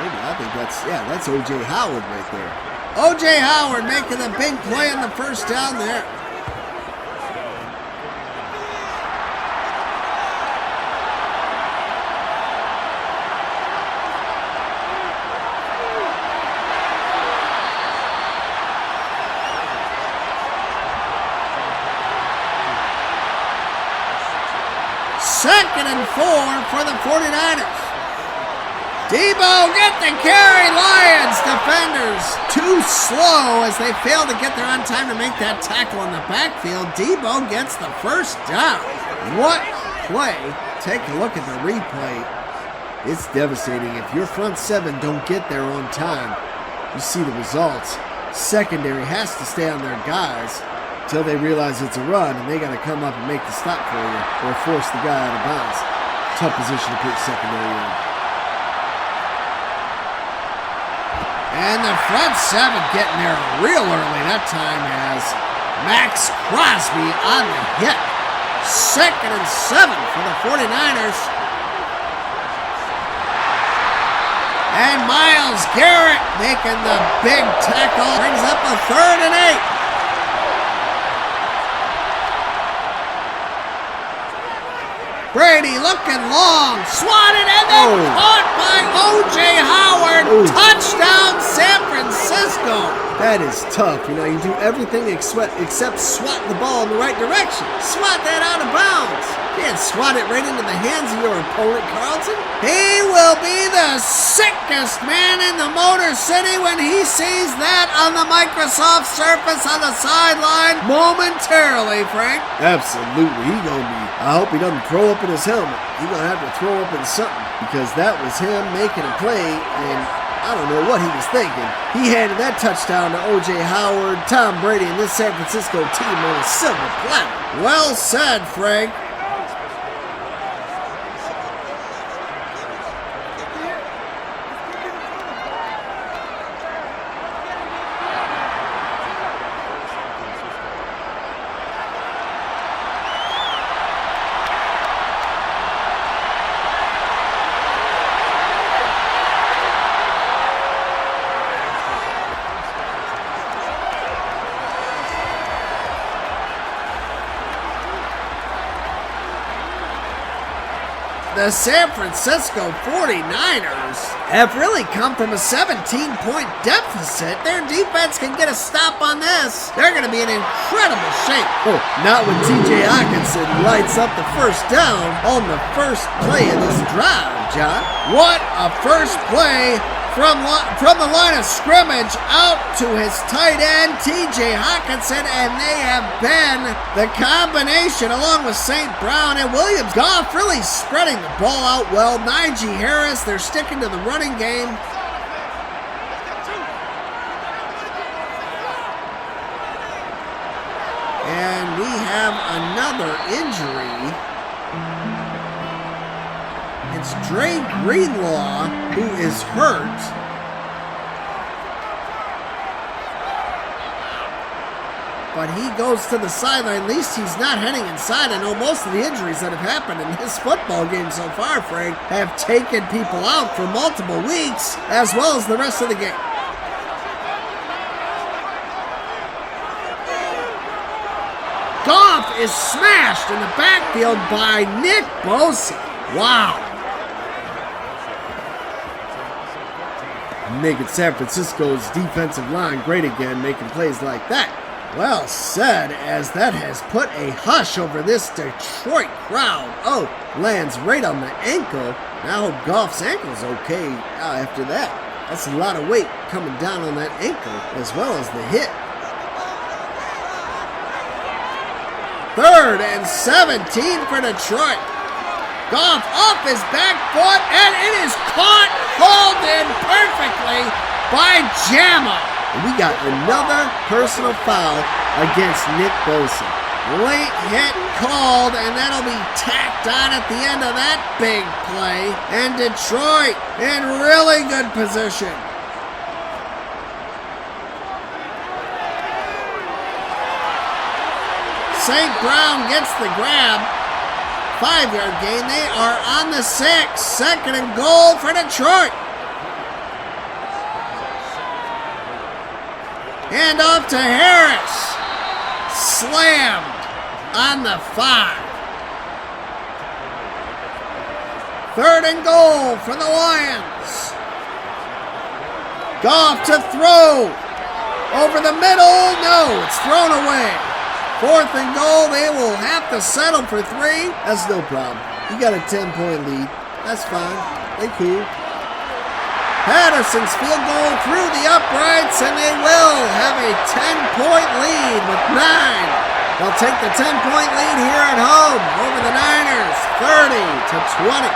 Maybe I think that's O.J. Howard right there. O.J. Howard making the big play on the first down there. Second and 4 for the 49ers. Deebo get the carry. Lions defenders too slow as they fail to get there on time to make that tackle in the backfield. Deebo gets the first down. What play. Take a look at the replay. It's devastating. If your front seven don't get there on time, you see the results. Secondary has to stay on their guys until they realize it's a run, and they got to come up and make the stop for you or force the guy out of bounds. Tough position to put secondary in. And the front seven getting there real early that time as Maxx Crosby on the hit. 2nd and 7 for the 49ers. And Myles Garrett making the big tackle. Brings up a 3rd and 8. Brady looking long, swatted, and then caught by O.J. Howard. Touchdown, San Francisco. That is tough. You know, you do everything except swat the ball in the right direction. Swat that out of bounds. You can't swat it right into the hands of your opponent, Carlton. He will be the sickest man in the Motor City when he sees that on the Microsoft Surface on the sideline momentarily, Frank. Absolutely. He gonna be. I hope he doesn't throw up in his helmet. He gonna have to throw up in something because that was him making a play, and I don't know what he was thinking. He handed that touchdown to O.J. Howard, Tom Brady, and this San Francisco team on a silver platter. Well said, Frank. The San Francisco 49ers have really come from a 17-point deficit. Their defense can get a stop on this. They're going to be in incredible shape. Oh, not when TJ Hawkinson lights up the first down on the first play of this drive, John. What a first play from the line of scrimmage out to his tight end, TJ Hawkinson, and they have been the combination along with St. Brown and Williams. Goff really spreading the ball out well. Najee Harris, they're sticking to the running game. And we have another injury. It's Dre Greenlaw who is hurt. But he goes to the sideline. At least he's not heading inside. I know most of the injuries that have happened in this football game so far, Frank, have taken people out for multiple weeks, as well as the rest of the game. Goff is smashed in the backfield by Nick Bosa. Wow. Making San Francisco's defensive line great again, making plays like that. Well said, as that has put a hush over this Detroit crowd. Oh, lands right on the ankle. Now Goff's ankle's okay after that. That's a lot of weight coming down on that ankle, as well as the hit. 3rd and 17 for Detroit. Goff off his back foot, and it is caught, hauled in perfectly by Jamma. We got another personal foul against Nick Bosa. Late hit called, and that'll be tacked on at the end of that big play. And Detroit in really good position. St. Brown gets the grab. 5-yard gain. They are on the 6. 2nd and goal for Detroit. Hand off to Harris. Slammed on the 5. 3rd and goal for the Lions. Goff to throw. Over the middle. No, it's thrown away. 4th and goal, they will have to settle for 3. That's no problem. You got a 10-point lead. That's fine. They cool. Patterson's field goal through the uprights, and they will have a 10-point lead with 9. They'll take the 10-point lead here at home over the Niners, 30-20.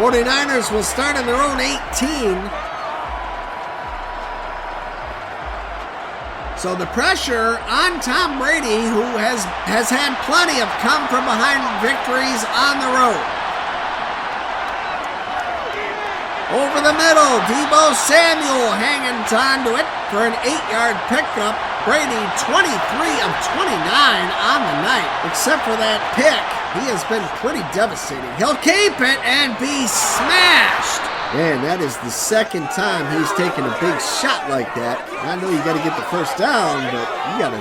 49ers will start on their own 18. So the pressure on Tom Brady, who has had plenty of come-from-behind victories on the road. Over the middle, Deebo Samuel hanging on to it for an 8-yard pickup. Brady 23 of 29 on the night, except for that pick He has been pretty devastating. He'll keep it and be smashed. Man, that is the second time he's taken a big shot like that. I know you got to get the first down, but you got to,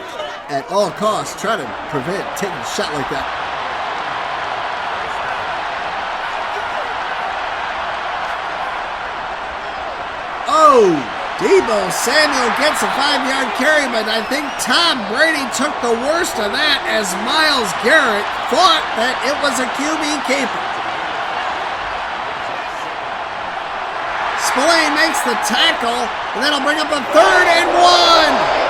at all costs, try to prevent taking a shot like that. Oh, Deebo Samuel gets a 5-yard carry, but I think Tom Brady took the worst of that as Myles Garrett thought that it was a QB keeper. Spillane makes the tackle, and that'll bring up a 3rd and 1.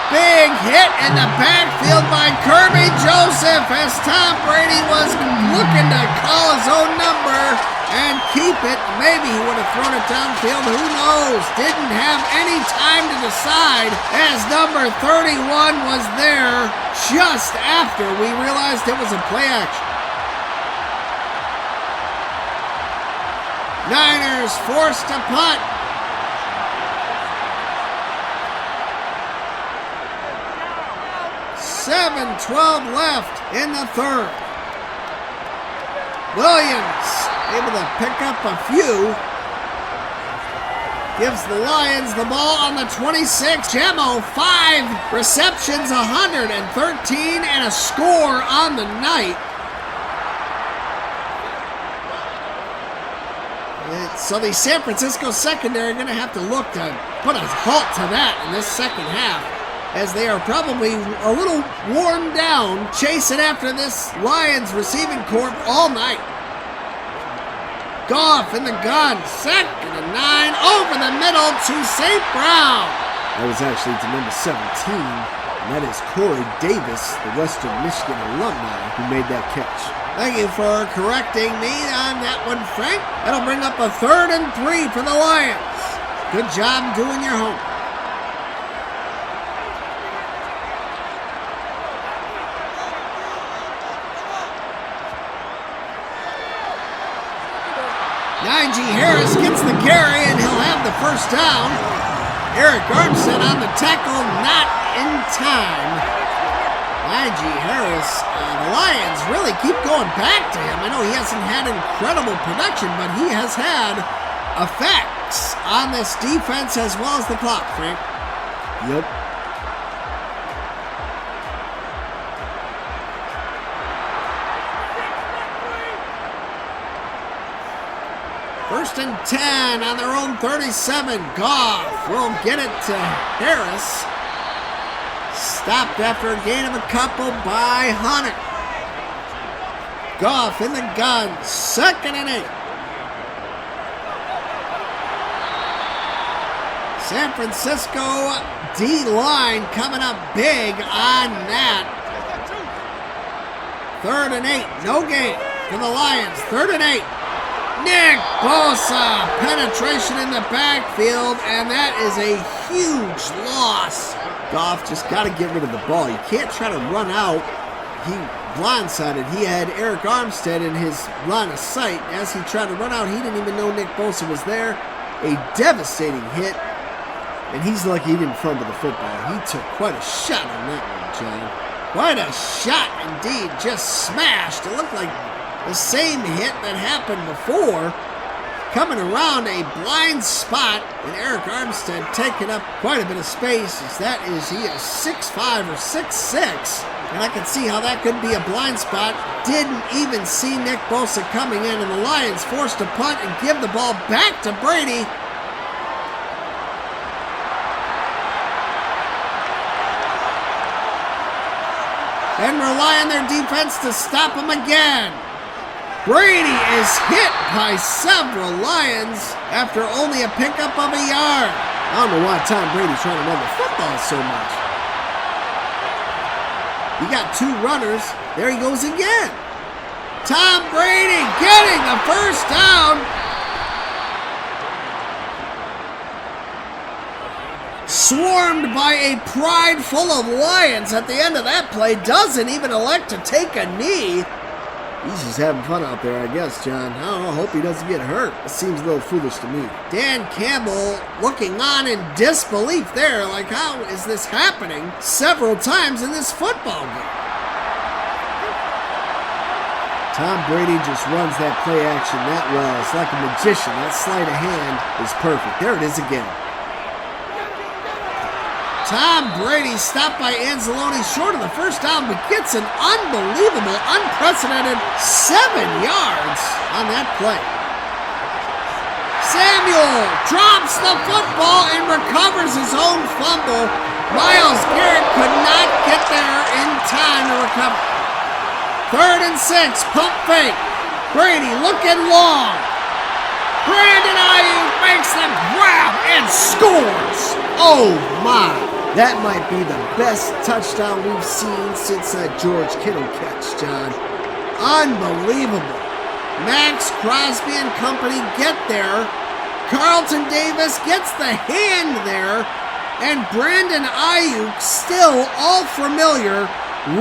Big hit in the backfield by Kirby Joseph as Tom Brady was looking to call his own number and keep it. Maybe he would have thrown it downfield. Who knows? Didn't have any time to decide as number 31 was there just after we realized it was a play action. Niners forced to punt. 7:12 left in the 3rd. Williams able to pick up a few. Gives the Lions the ball on the 26. Gemmo, 5 receptions, 113, and a score on the night. So the San Francisco secondary are going to have to look to put a halt to that in this second half, as they are probably a little worn down chasing after this Lions receiving corps all night. Goff in the gun, 2nd and 9, over the middle to St. Brown. That was actually to number 17, and that is Corey Davis, the Western Michigan alumni, who made that catch. Thank you for correcting me on that one, Frank. That'll bring up a 3rd and 3 for the Lions. Good job doing your homework. Najee Harris gets the carry, and he'll have the first down. Arik Armstead on the tackle, not in time. Najee Harris, the Lions really keep going back to him. I know he hasn't had incredible production, but he has had effects on this defense as well as the clock, Frank. Yep. First and 10 on their own 37. Goff will get it to Harris. Stopped after a gain of a couple by Hunter. Goff in the gun. 2nd and 8. San Francisco D-line coming up big on that. 3rd and 8. No gain for the Lions. 3rd and 8. Nick Bosa, penetration in the backfield, and that is a huge loss. Goff just got to get rid of the ball. You can't try to run out. He blindsided. He had Arik Armstead in his line of sight. As he tried to run out, he didn't even know Nick Bosa was there. A devastating hit, and he's lucky he didn't fumble the football. He took quite a shot on that one, John. Quite a shot indeed. Just smashed. It looked like the same hit that happened before, coming around a blind spot, and Arik Armstead taking up quite a bit of space. He is 6'5" or 6'6", and I can see how that could be a blind spot. Didn't even see Nick Bosa coming in, and the Lions forced to punt and give the ball back to Brady. And rely on their defense to stop him again. Brady is hit by several Lions after only a pickup of a yard. I don't know why Tom Brady's trying to run the football so much. You got 2 runners. There he goes again. Tom Brady getting the first down. Swarmed by a pride full of Lions at the end of that play. Doesn't even elect to take a knee. He's just having fun out there, I guess, John. I don't know. I hope he doesn't get hurt. It seems a little foolish to me. Dan Campbell looking on in disbelief there, like how is this happening several times in this football game? Tom Brady just runs that play action that well. It's like a magician. That sleight of hand is perfect. There it is again. Tom Brady stopped by Anzalone short of the first down, but gets an unbelievable, unprecedented 7 yards on that play. Samuel drops the football and recovers his own fumble. Myles Garrett could not get there in time to recover. 3rd and 6, pump fake. Brady looking long. Brandon Ayuk makes the grab and scores. Oh my. That might be the best touchdown we've seen since that George Kittle catch, John. Unbelievable. Maxx, Crosby, and company get there. Carlton Davis gets the hand there. And Brandon Ayuk, still all familiar,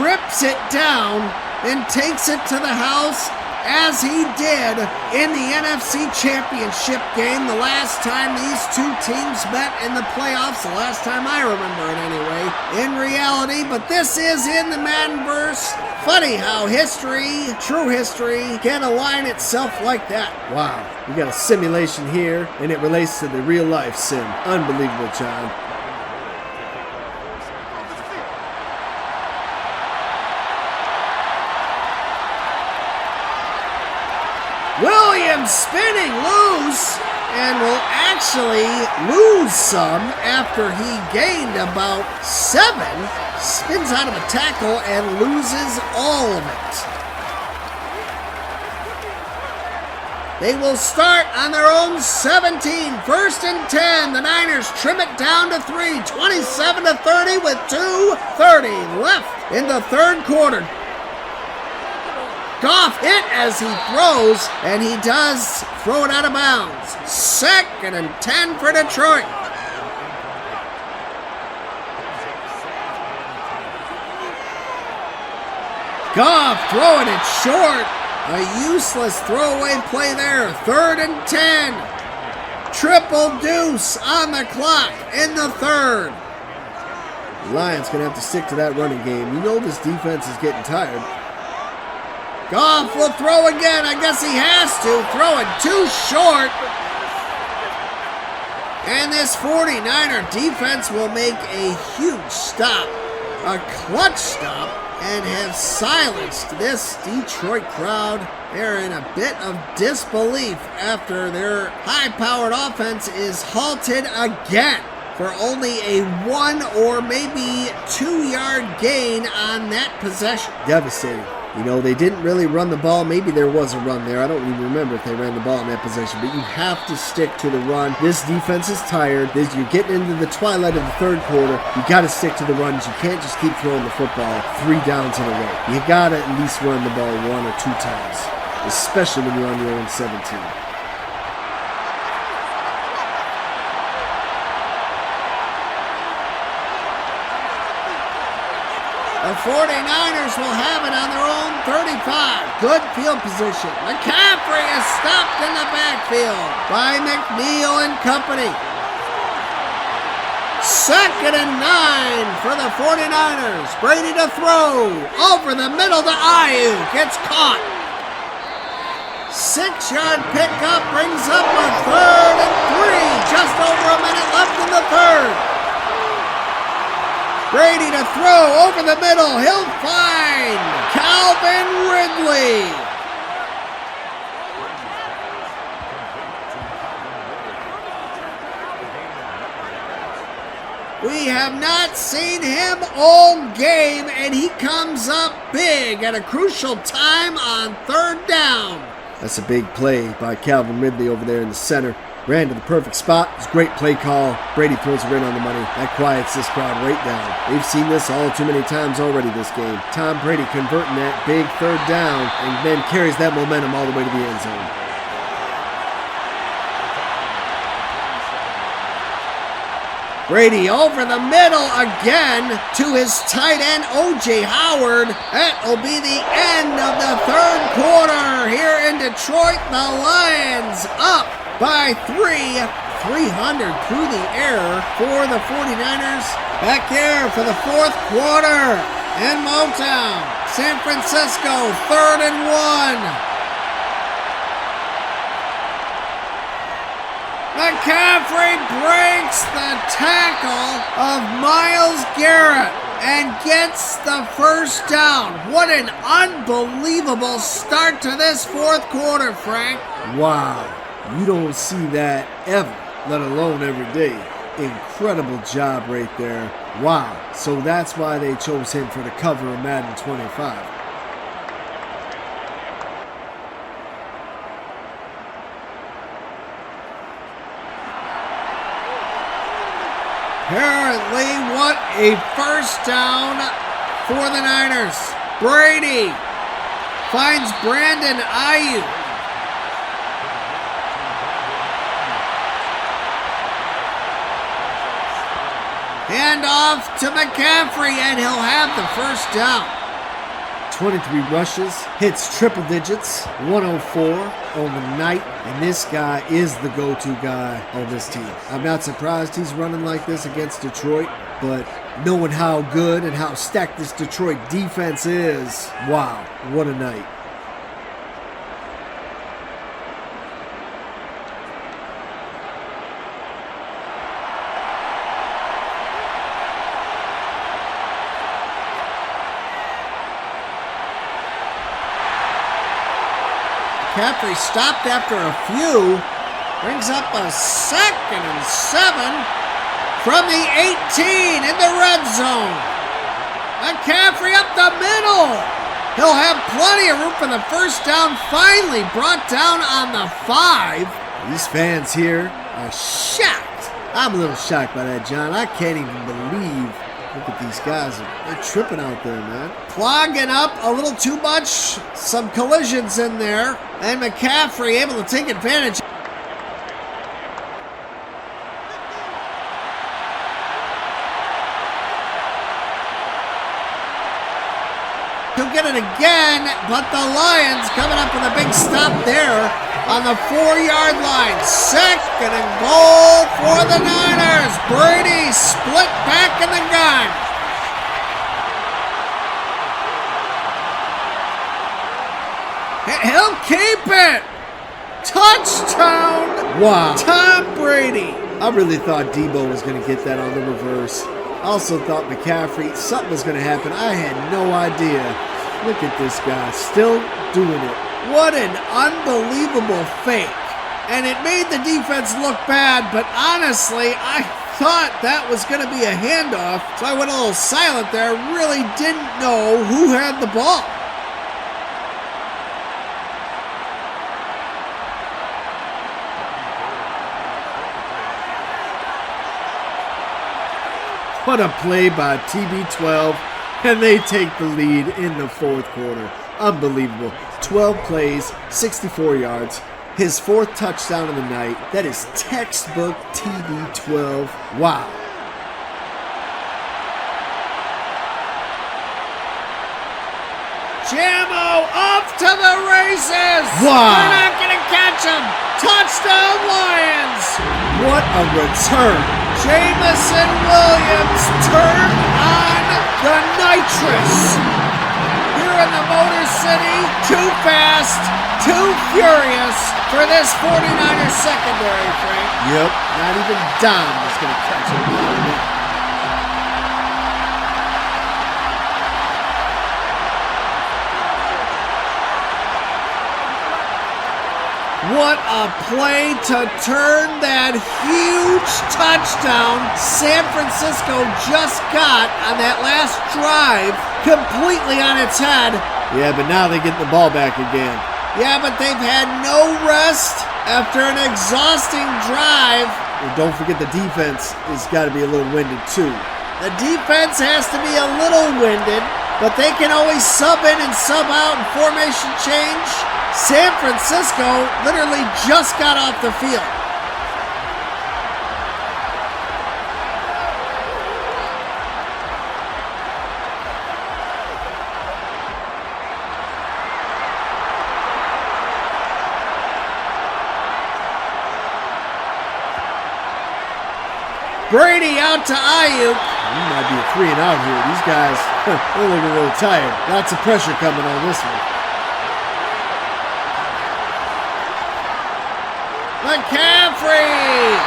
rips it down and takes it to the house, as he did in the NFC Championship game the last time these two teams met in the playoffs, the last time I remember it anyway, in reality. But this is in the Maddenverse. Funny how history, true history, can align itself like that. Wow, we got a simulation here, and it relates to the real life sim. Unbelievable, John. Williams spinning loose, and will actually lose some after he gained about 7. Spins out of a tackle and loses all of it. They will start on their own 17. 1st and 10. The Niners trim it down to 3. 27-30 with 2:30 left in the 3rd quarter. Goff hit as he throws, and he does throw it out of bounds. 2nd and 10 for Detroit. Goff throwing it short. A useless throwaway play there. 3rd and 10. Triple deuce on the clock in the 3rd. The Lions going to have to stick to that running game. You know this defense is getting tired. Goff will throw again. I guess he has to. Throw it too short. And this 49er defense will make a huge stop, a clutch stop, and have silenced this Detroit crowd. They're in a bit of disbelief after their high-powered offense is halted again for only a 1 or maybe 2-yard gain on that possession. Devastating. You know, they didn't really run the ball. Maybe there was a run there. I don't even remember if they ran the ball in that possession. But you have to stick to the run. This defense is tired. You're getting into the twilight of the 3rd quarter. You got to stick to the runs. You can't just keep throwing the football 3 downs in a row. You got to at least run the ball 1 or 2 times, especially when you're on your own 17. The 49ers will have it on their own 35. Good field position. McCaffrey is stopped in the backfield by McNeil and company. 2nd and 9 for the 49ers. Brady to throw. Over the middle to Ayuk. It's caught. 6-yard pickup brings up a 3rd and 3. Just over a minute left in the 3rd. Brady to throw over the middle. He'll find Calvin Ridley. We have not seen him all game, and he comes up big at a crucial time on 3rd down. That's a big play by Calvin Ridley over there in the center. Ran to the perfect spot. It's a great play call. Brady throws it right on the money. That quiets this crowd right down. They've seen this all too many times already this game. Tom Brady converting that big 3rd down and then carries that momentum all the way to the end zone. Brady over the middle again to his tight end, O.J. Howard. That'll be the end of the third quarter here in Detroit. The Lions up by 300 through the air for the 49ers. Back here for the fourth quarter in Motown. San Francisco, 3rd and 1. McCaffrey breaks the tackle of Myles Garrett and gets the first down. What an unbelievable start to this fourth quarter, Frank. Wow, you don't see that ever, let alone every day. Incredible job right there. Wow, so that's why they chose him for the cover of Madden 25. Apparently, what a first down for the Niners. Brady finds Brandon Ayuk. Hand off to McCaffrey, and he'll have the first down. 23 rushes, hits triple digits, 104 on the night, and this guy is the go-to guy on this team. I'm not surprised he's running like this against Detroit, but knowing how good and how stacked this Detroit defense is, wow, what a night. McCaffrey stopped after a few, brings up a 2nd and 7 from the 18 in the red zone. McCaffrey up the middle. He'll have plenty of room for the first down, finally brought down on the 5. These fans here are shocked. I'm a little shocked by that, John. I can't even believe. Look at these guys. They're tripping out there, man. Clogging up a little too much. Some collisions in there. And McCaffrey able to take advantage. He'll get it again, but the Lions coming up with a big stop there on the 4-yard line. 2nd and goal for the Niners. Brady split back in the gun. He'll keep it. Touchdown. Wow. Tom Brady. I really thought Deebo was going to get that on the reverse. Also thought McCaffrey, something was going to happen. I had no idea. Look at this guy, still doing it. What an unbelievable fake. And it made the defense look bad, but honestly, I thought that was going to be a handoff. So I went a little silent there, really didn't know who had the ball. What a play by TB12, and they take the lead in the fourth quarter. Unbelievable. 12 plays, 64 yards. His 4th touchdown of the night. That is textbook TB12. Wow. Jammo off to the races. Wow. They're not going to catch him. Touchdown Lions. What a return. Jamison Williams turned on the nitrous. Here in the Motor City, too fast, too furious for this 49ers secondary, Frank. Yep, not even Dom is going to catch him. What a play to turn that huge touchdown San Francisco just got on that last drive completely on its head. Yeah, but now they get the ball back again. Yeah, but they've had no rest after an exhausting drive. And don't forget the defense has got to be a little winded too. The defense has to be a little winded, but they can always sub in and sub out and formation change. San Francisco literally just got off the field. Brady out to Ayuk. He might be a 3 and out here. These guys, they're looking a little tired. Lots of pressure coming on this one. McCaffrey!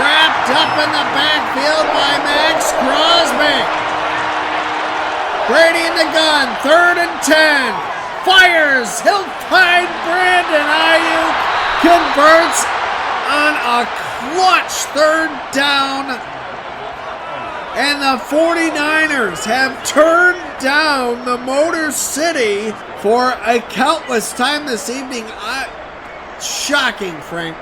Wrapped up in the backfield by Maxx Crosby. Brady in the gun, 3rd and 10. Fires, he'll find Brandon Ayuk. Converts on a clutch 3rd down. And the 49ers have turned down the Motor City for a countless time this evening. Shocking, Frank.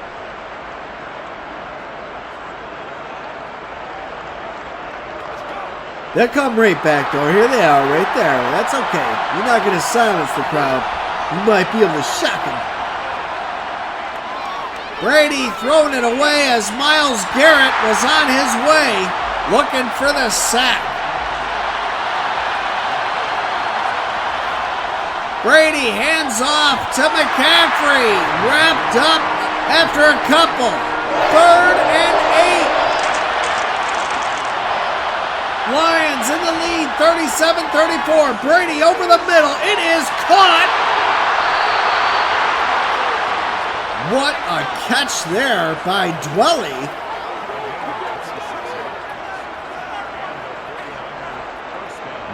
They'll come right back, though. Here they are, right there. That's okay. You're not going to silence the crowd. You might be able to shock them. Brady throwing it away as Myles Garrett was on his way, looking for the sack. Brady hands off to McCaffrey, wrapped up after a couple. 3rd and 8. Lions in the lead, 37-34. Brady over the middle. It is caught. What a catch there by Dwelly.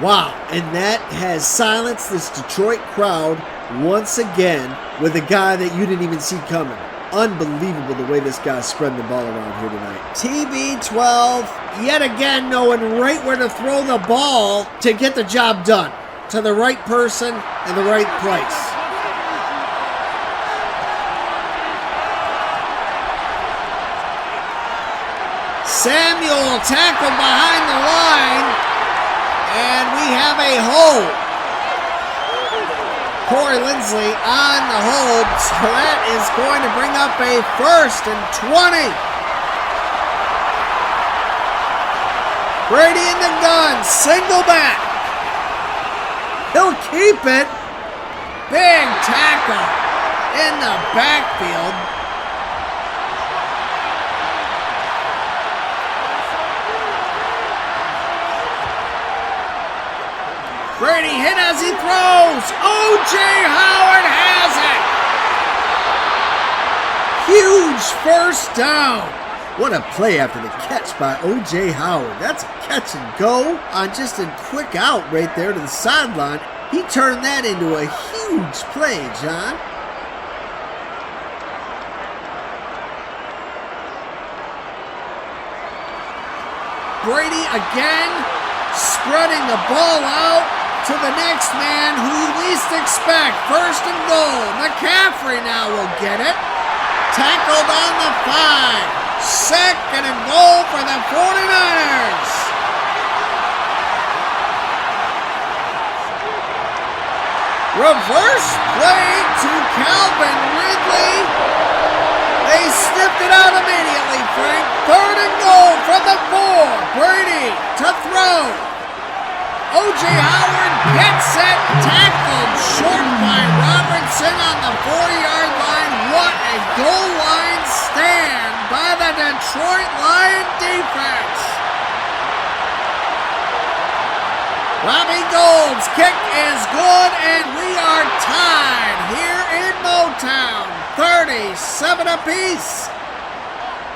Wow, and that has silenced this Detroit crowd once again with a guy that you didn't even see coming. Unbelievable the way this guy's spreading the ball around here tonight. TB12, yet again knowing right where to throw the ball to get the job done. To the right person and the right place. Samuel tackled behind the line. And we have a hold. Corey Linsley on the hold. So that is going to bring up a 1st and 20. Brady in the gun. Single back. He'll keep it. Big tackle in the backfield. Brady hit as he throws. O.J. Howard has it. Huge 1st down. What a play after the catch by O.J. Howard. That's a catch and go on just a quick out right there to the sideline. He turned that into a huge play, John. Brady again spreading the ball out to the next man who you least expect. 1st and goal. McCaffrey now will get it. Tackled on the 5. 2nd and goal for the 49ers. Reverse play to Calvin Ridley. They snipped it out immediately, Frank. 3rd and goal from the 4. Brady to throw. O.J. Howard gets it, tackled short by Robertson on the 4-yard line. What a goal line stand by the Detroit Lion defense. Robbie Gould's kick is good, and we are tied here in Motown. 37 apiece.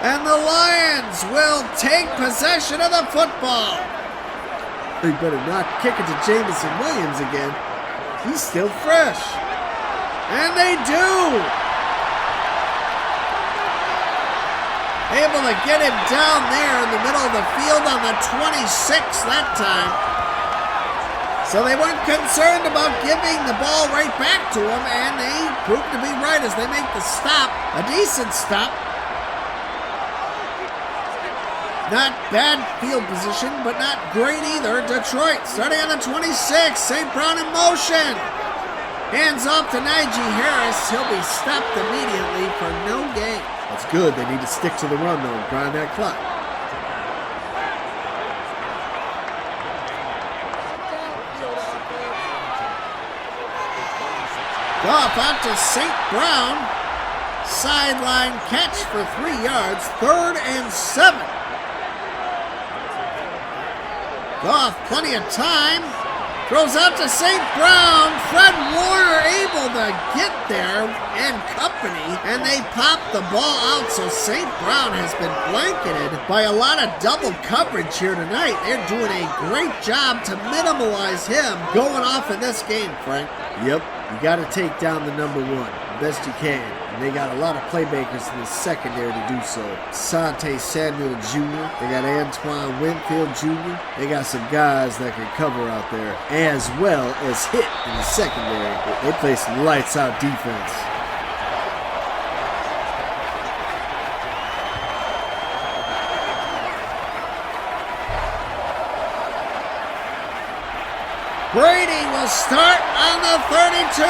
And the Lions will take possession of the football. They better not kick it to Jameson Williams again. He's still fresh. And they do. Able to get him down there in the middle of the field on the 26 that time. So they weren't concerned about giving the ball right back to him, and they proved to be right as they make the stop. A decent stop. Not bad field position, but not great either. Detroit starting on the 26. St. Brown in motion. Hands off to Najee Harris. He'll be stopped immediately for no gain. That's good. They need to stick to the run, though, and grind that clock. Goff out to St. Brown. Sideline catch for 3 yards. 3rd and 7. Goff, plenty of time. Throws out to St. Brown. Fred Warner able to get there and company, and they pop the ball out, so St. Brown has been blanketed by a lot of double coverage here tonight. They're doing a great job to minimize him going off in this game, Frank. Yep, you got to take down the number one best you can. And they got a lot of playmakers in the secondary to do so. Asante Samuel Jr. They got Antoine Winfield Jr. They got some guys that can cover out there, as well as hit in the secondary. They play some lights out defense. Brady will start on the 32.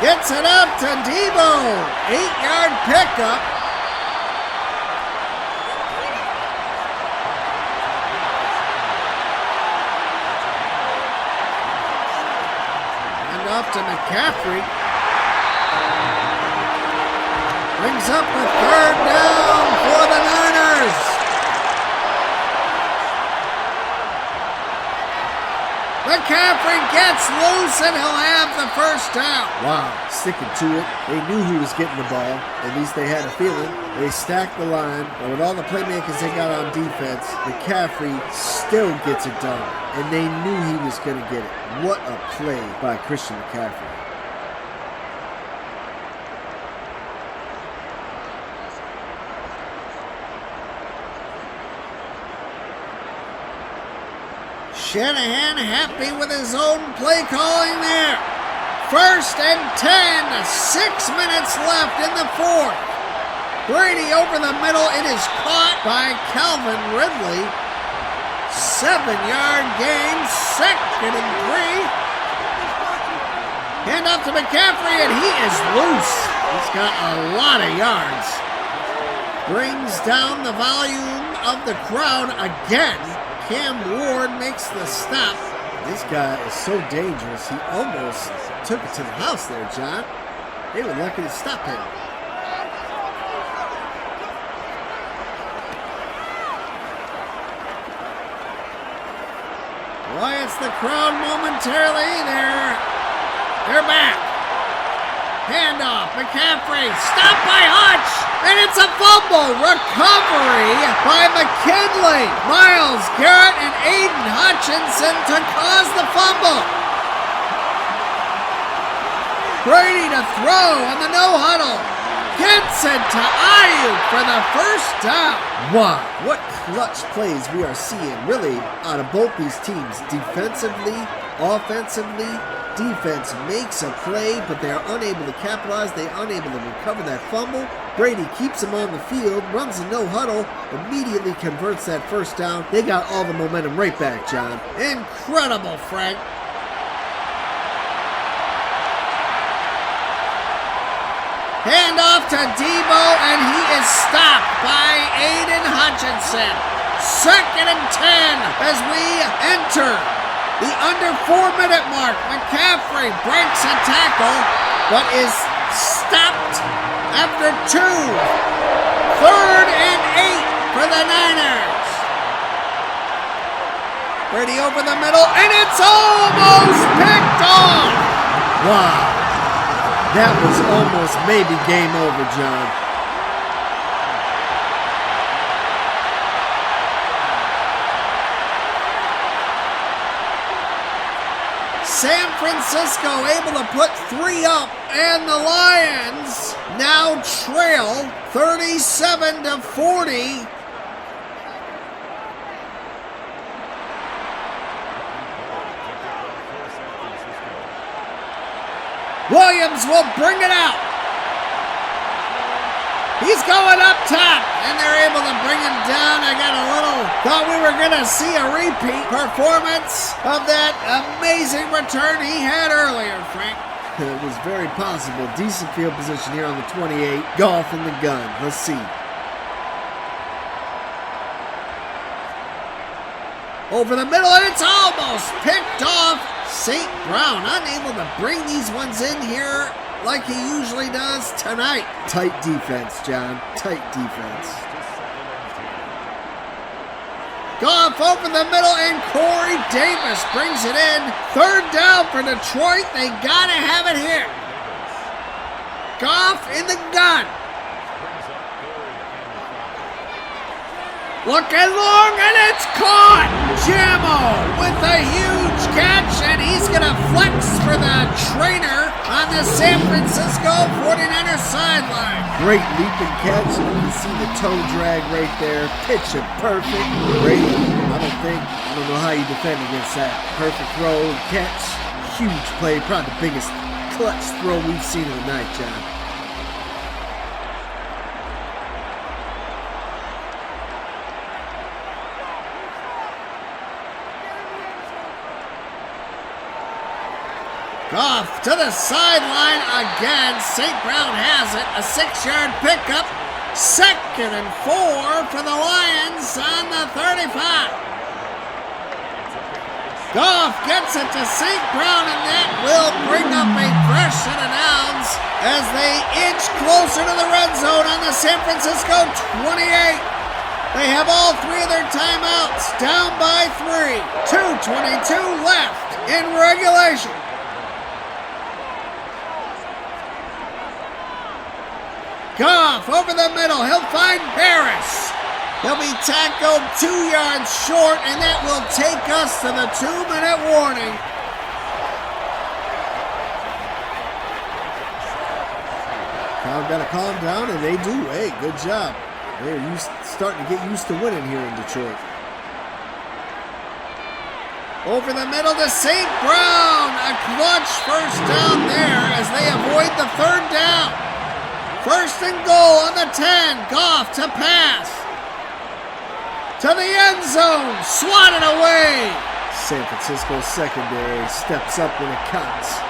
Gets it up to Deebo. 8-yard pickup. And off to McCaffrey. Brings up a third down for the Niners. McCaffrey gets loose and he'll have the first down. Wow, sticking to it. They knew he was getting the ball. At least they had a feeling. They stacked the line, but with all the playmakers they got on defense, McCaffrey still gets it done. And they knew he was going to get it. What a play by Christian McCaffrey. Shanahan happy with his own play calling there. 1st and 10, 6 minutes left in the fourth. Brady over the middle. It is caught by Calvin Ridley. 7-yard gain, 2nd and 3. Hand off to McCaffrey, and he is loose. He's got a lot of yards. Brings down the volume of the crowd again. Cam Ward makes the stop. This guy is so dangerous, he almost took it to the house there, John. They were lucky to stop him. Quiets the crowd momentarily. They're back. Handoff, McCaffrey, stopped by Hutch, and it's a fumble. Recovery by McKinley. Myles, Garrett, and Aiden Hutchinson to cause the fumble. Brady to throw on the no huddle. Gets it to Ayuk for the first down. Wow, what clutch plays we are seeing really out of both these teams. Defensively, offensively, defense makes a play, but they are unable to capitalize. They are unable to recover that fumble. Brady keeps them on the field, runs a no huddle, immediately converts that first down. They got all the momentum right back, John. Incredible, Frank. Hand off to Deebo, and he is stopped by Aiden Hutchinson. 2nd and 10 as we enter the under 4-minute mark. McCaffrey breaks a tackle, but is stopped after 2. 3rd and 8 for the Niners. Brady over the middle, and it's almost picked off. Wow. That was almost maybe game over, John. San Francisco able to put 3 up, and the Lions now trail 37-40. Williams will bring it out. He's going up top, and they're able to bring him down. Thought we were going to see a repeat performance of that amazing return he had earlier, Frank. It was very possible. Decent field position here on the 28. Goff in the gun. Let's see. Over the middle, and it's almost picked off. St. Brown unable to bring these ones in here like he usually does tonight. Tight defense, John. Tight defense. Goff over the middle, and Corey Davis brings it in. Third down for Detroit. They gotta have it here. Goff in the gun. Looking long, and it's caught! Jammo with a huge catch, and he's going to flex for the trainer on the San Francisco 49ers sideline. Great leaping catch. You can see the toe drag right there. Picture perfect. Brady, I don't know how you defend against that. Perfect throw and catch. Huge play. Probably the biggest clutch throw we've seen of the night, John. Goff to the sideline again. St. Brown has it. A 6-yard pickup. 2nd and 4 for the Lions on the 35. Goff gets it to St. Brown, and that will bring up a fresh set of downs as they inch closer to the red zone on the San Francisco 28. They have all 3 of their timeouts, down by 3. 2:22 left in regulation. Goff over the middle. He'll find Harris. He'll be tackled 2 yards short, and that will take us to the 2-minute warning. Crowd got to calm down, and they do. Hey, good job. They're starting to get used to winning here in Detroit. Over the middle to St. Brown. A clutch first down there as they avoid the 3rd down. 1st and goal on the 10. Goff to pass. To the end zone. Swatted away. San Francisco secondary steps up when it counts.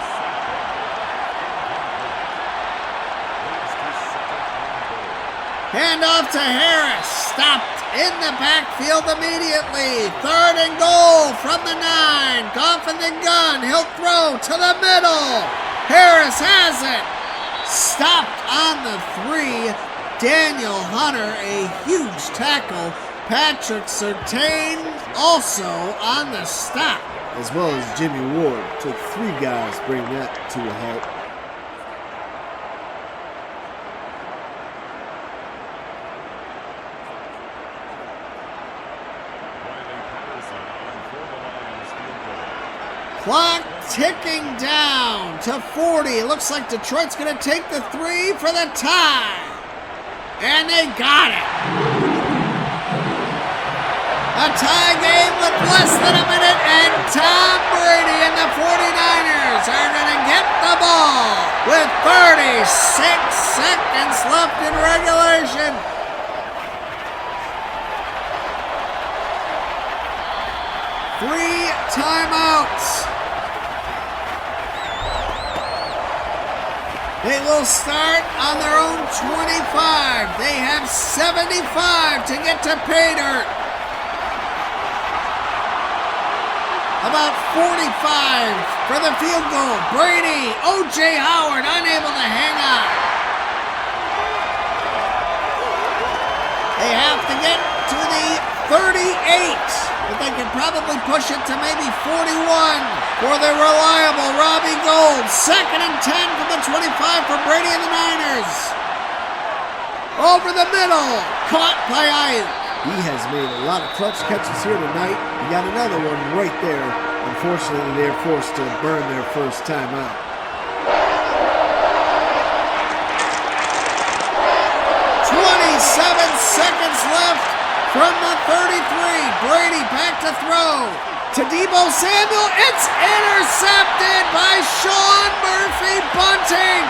Handoff to Harris. Stopped in the backfield immediately. 3rd and goal from the 9. Goff in the gun. He'll throw to the middle. Harris has it. Stopped on the 3. Daniel Hunter, a huge tackle. Patrick Surtain also on the stop. As well as Jimmy Ward. Took 3 guys to bring that to a halt. Clock ticking down to 40. Looks like Detroit's going to take the 3 for the tie. And they got it. A tie game with less than a minute, and Tom Brady and the 49ers are going to get the ball with 36 seconds left in regulation. Three timeouts. They will start on their own 25. They have 75 to get to pay dirt. About 45 for the field goal. Brady, O.J. Howard unable to hang on. They have to get to the 38. But they could probably push it to maybe 41 for the reliable Robbie Gould. 2nd and 10 from the 25 for Brady and the Niners. Over the middle, caught by Ayuk. He has made a lot of clutch catches here tonight. He got another one right there. Unfortunately, they're forced to burn their first time out. 27 seconds left from the 33. Brady back to throw. To Deebo Samuel. It's intercepted by Sean Murphy Bunting.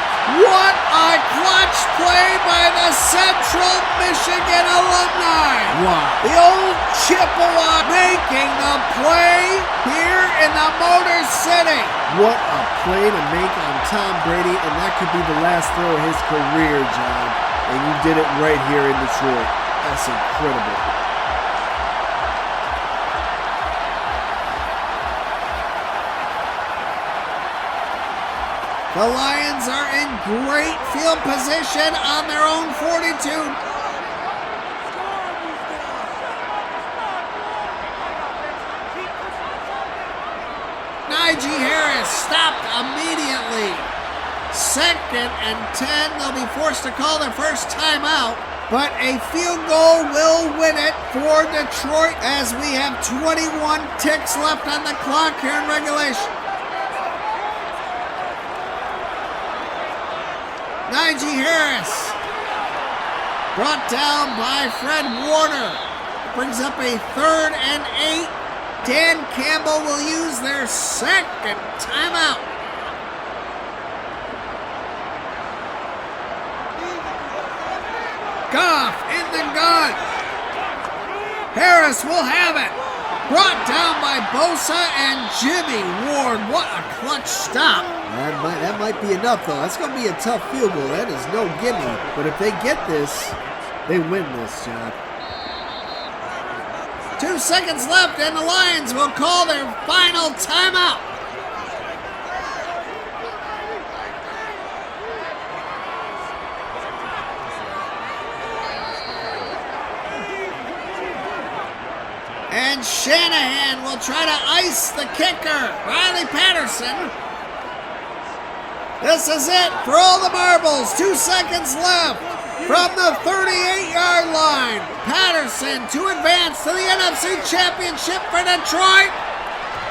What a clutch play by the Central Michigan alumni. Wow. The old Chippewa making the play here in the Motor City. What a play to make on Tom Brady, and that could be the last throw of his career, John. And you did it right here in Detroit. That's incredible. The Lions are in great field position on their own 42. Najee Harris stopped immediately. 2nd and 10. They'll be forced to call their first timeout. But a field goal will win it for Detroit as we have 21 ticks left on the clock here in regulation. Najee Harris brought down by Fred Warner. Brings up a 3rd and 8. Dan Campbell will use their 2nd timeout. Goff in the gun. Harris will have it. Brought down by Bosa and Jimmy Ward. What a clutch stop. That might be enough, though. That's going to be a tough field goal. That is no gimme. But if they get this, they win this, John. 2 seconds left, and the Lions will call their final timeout. And Shanahan will try to ice the kicker, Riley Patterson. This is it for all the marbles. 2 seconds left from the 38-yard line. Patterson to advance to the NFC Championship for Detroit.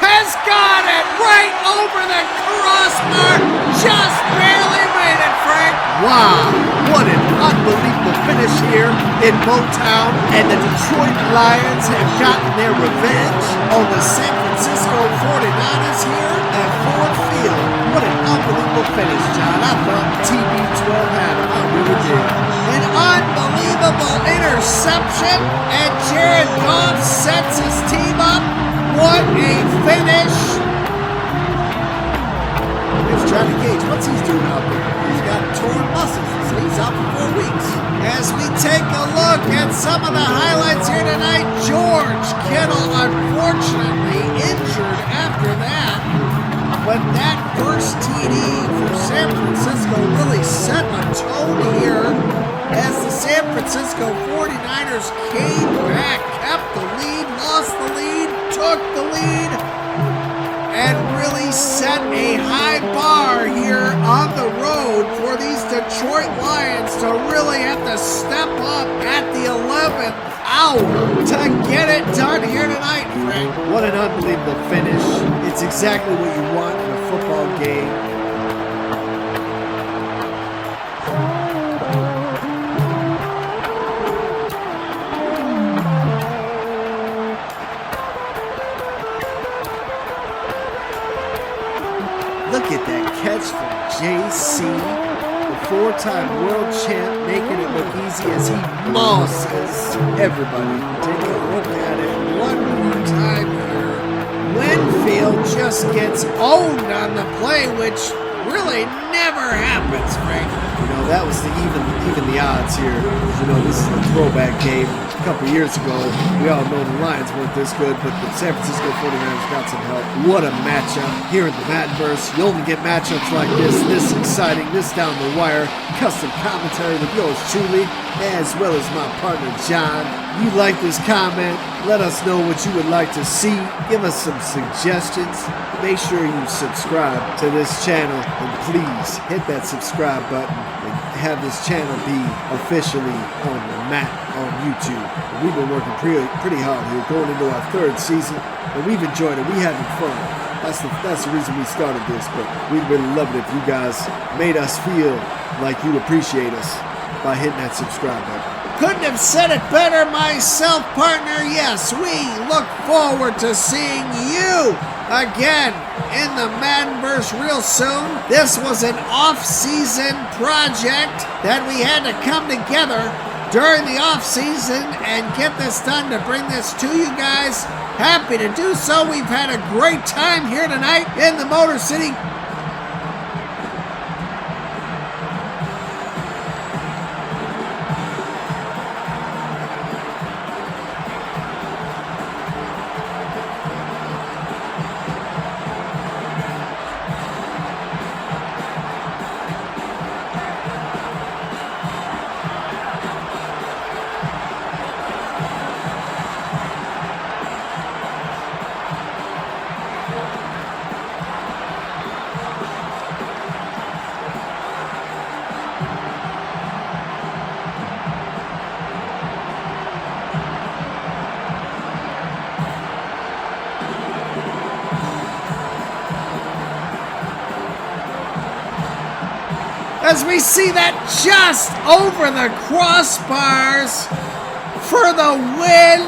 Has got it right over the crossbar. Just barely made it, Frank. Wow, what an unbelievable finish here in Motown. And the Detroit Lions have gotten their revenge on the San Francisco 49ers here at Ford Field. What an unbelievable finish, John. I thought TB12 had him. I really did. An unbelievable interception, and Jared Goff sets his team up. What a finish. Here's Johnny Cage. What's he doing out there? He's got torn muscles, so he's out for 4 weeks. As we take a look at some of the highlights here tonight, George Kittle unfortunately injured after that. But that first TD for San Francisco really set a tone here as the San Francisco 49ers came back, kept the lead, lost the lead, took the lead, and really set a high bar here on the road for these Detroit Lions to really have to step up at the 11th hour to get it done here tonight, Frank. What an unbelievable finish. It's exactly what you want in a football game. Look at that catch from JC, the 4-time world champ, making it look easy as he mosses everybody. Take a look at it one more time here. Winfield just gets owned on the play, which really never happens, Frank. You know, that was the even the odds here. You know, this is a throwback game. A couple years ago, we all know the Lions weren't this good, but the San Francisco 49ers got some help. What a matchup here in the Maddenverse. You only get matchups like this exciting, this down the wire. Custom commentary with yours truly, as well as my partner John. You like this comment? Let us know what you would like to see. Give us some suggestions. Make sure you subscribe to this channel, and please hit that subscribe button and have this channel be officially on the map on YouTube. We've been working pretty hard here, going into our 3rd season, and we've enjoyed it. We having fun. That's the reason we started this, but we'd really love it if you guys made us feel like you appreciate us by hitting that subscribe button. Couldn't have said it better myself, partner. Yes, we look forward to seeing you again in the Maddenverse real soon. This was an off-season project that we had to come together during the off-season and get this done to bring this to you guys. Happy to do so. We've had a great time here tonight in the Motor City. as we see that just over the crossbars for the win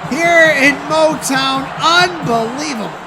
here in Motown. Unbelievable.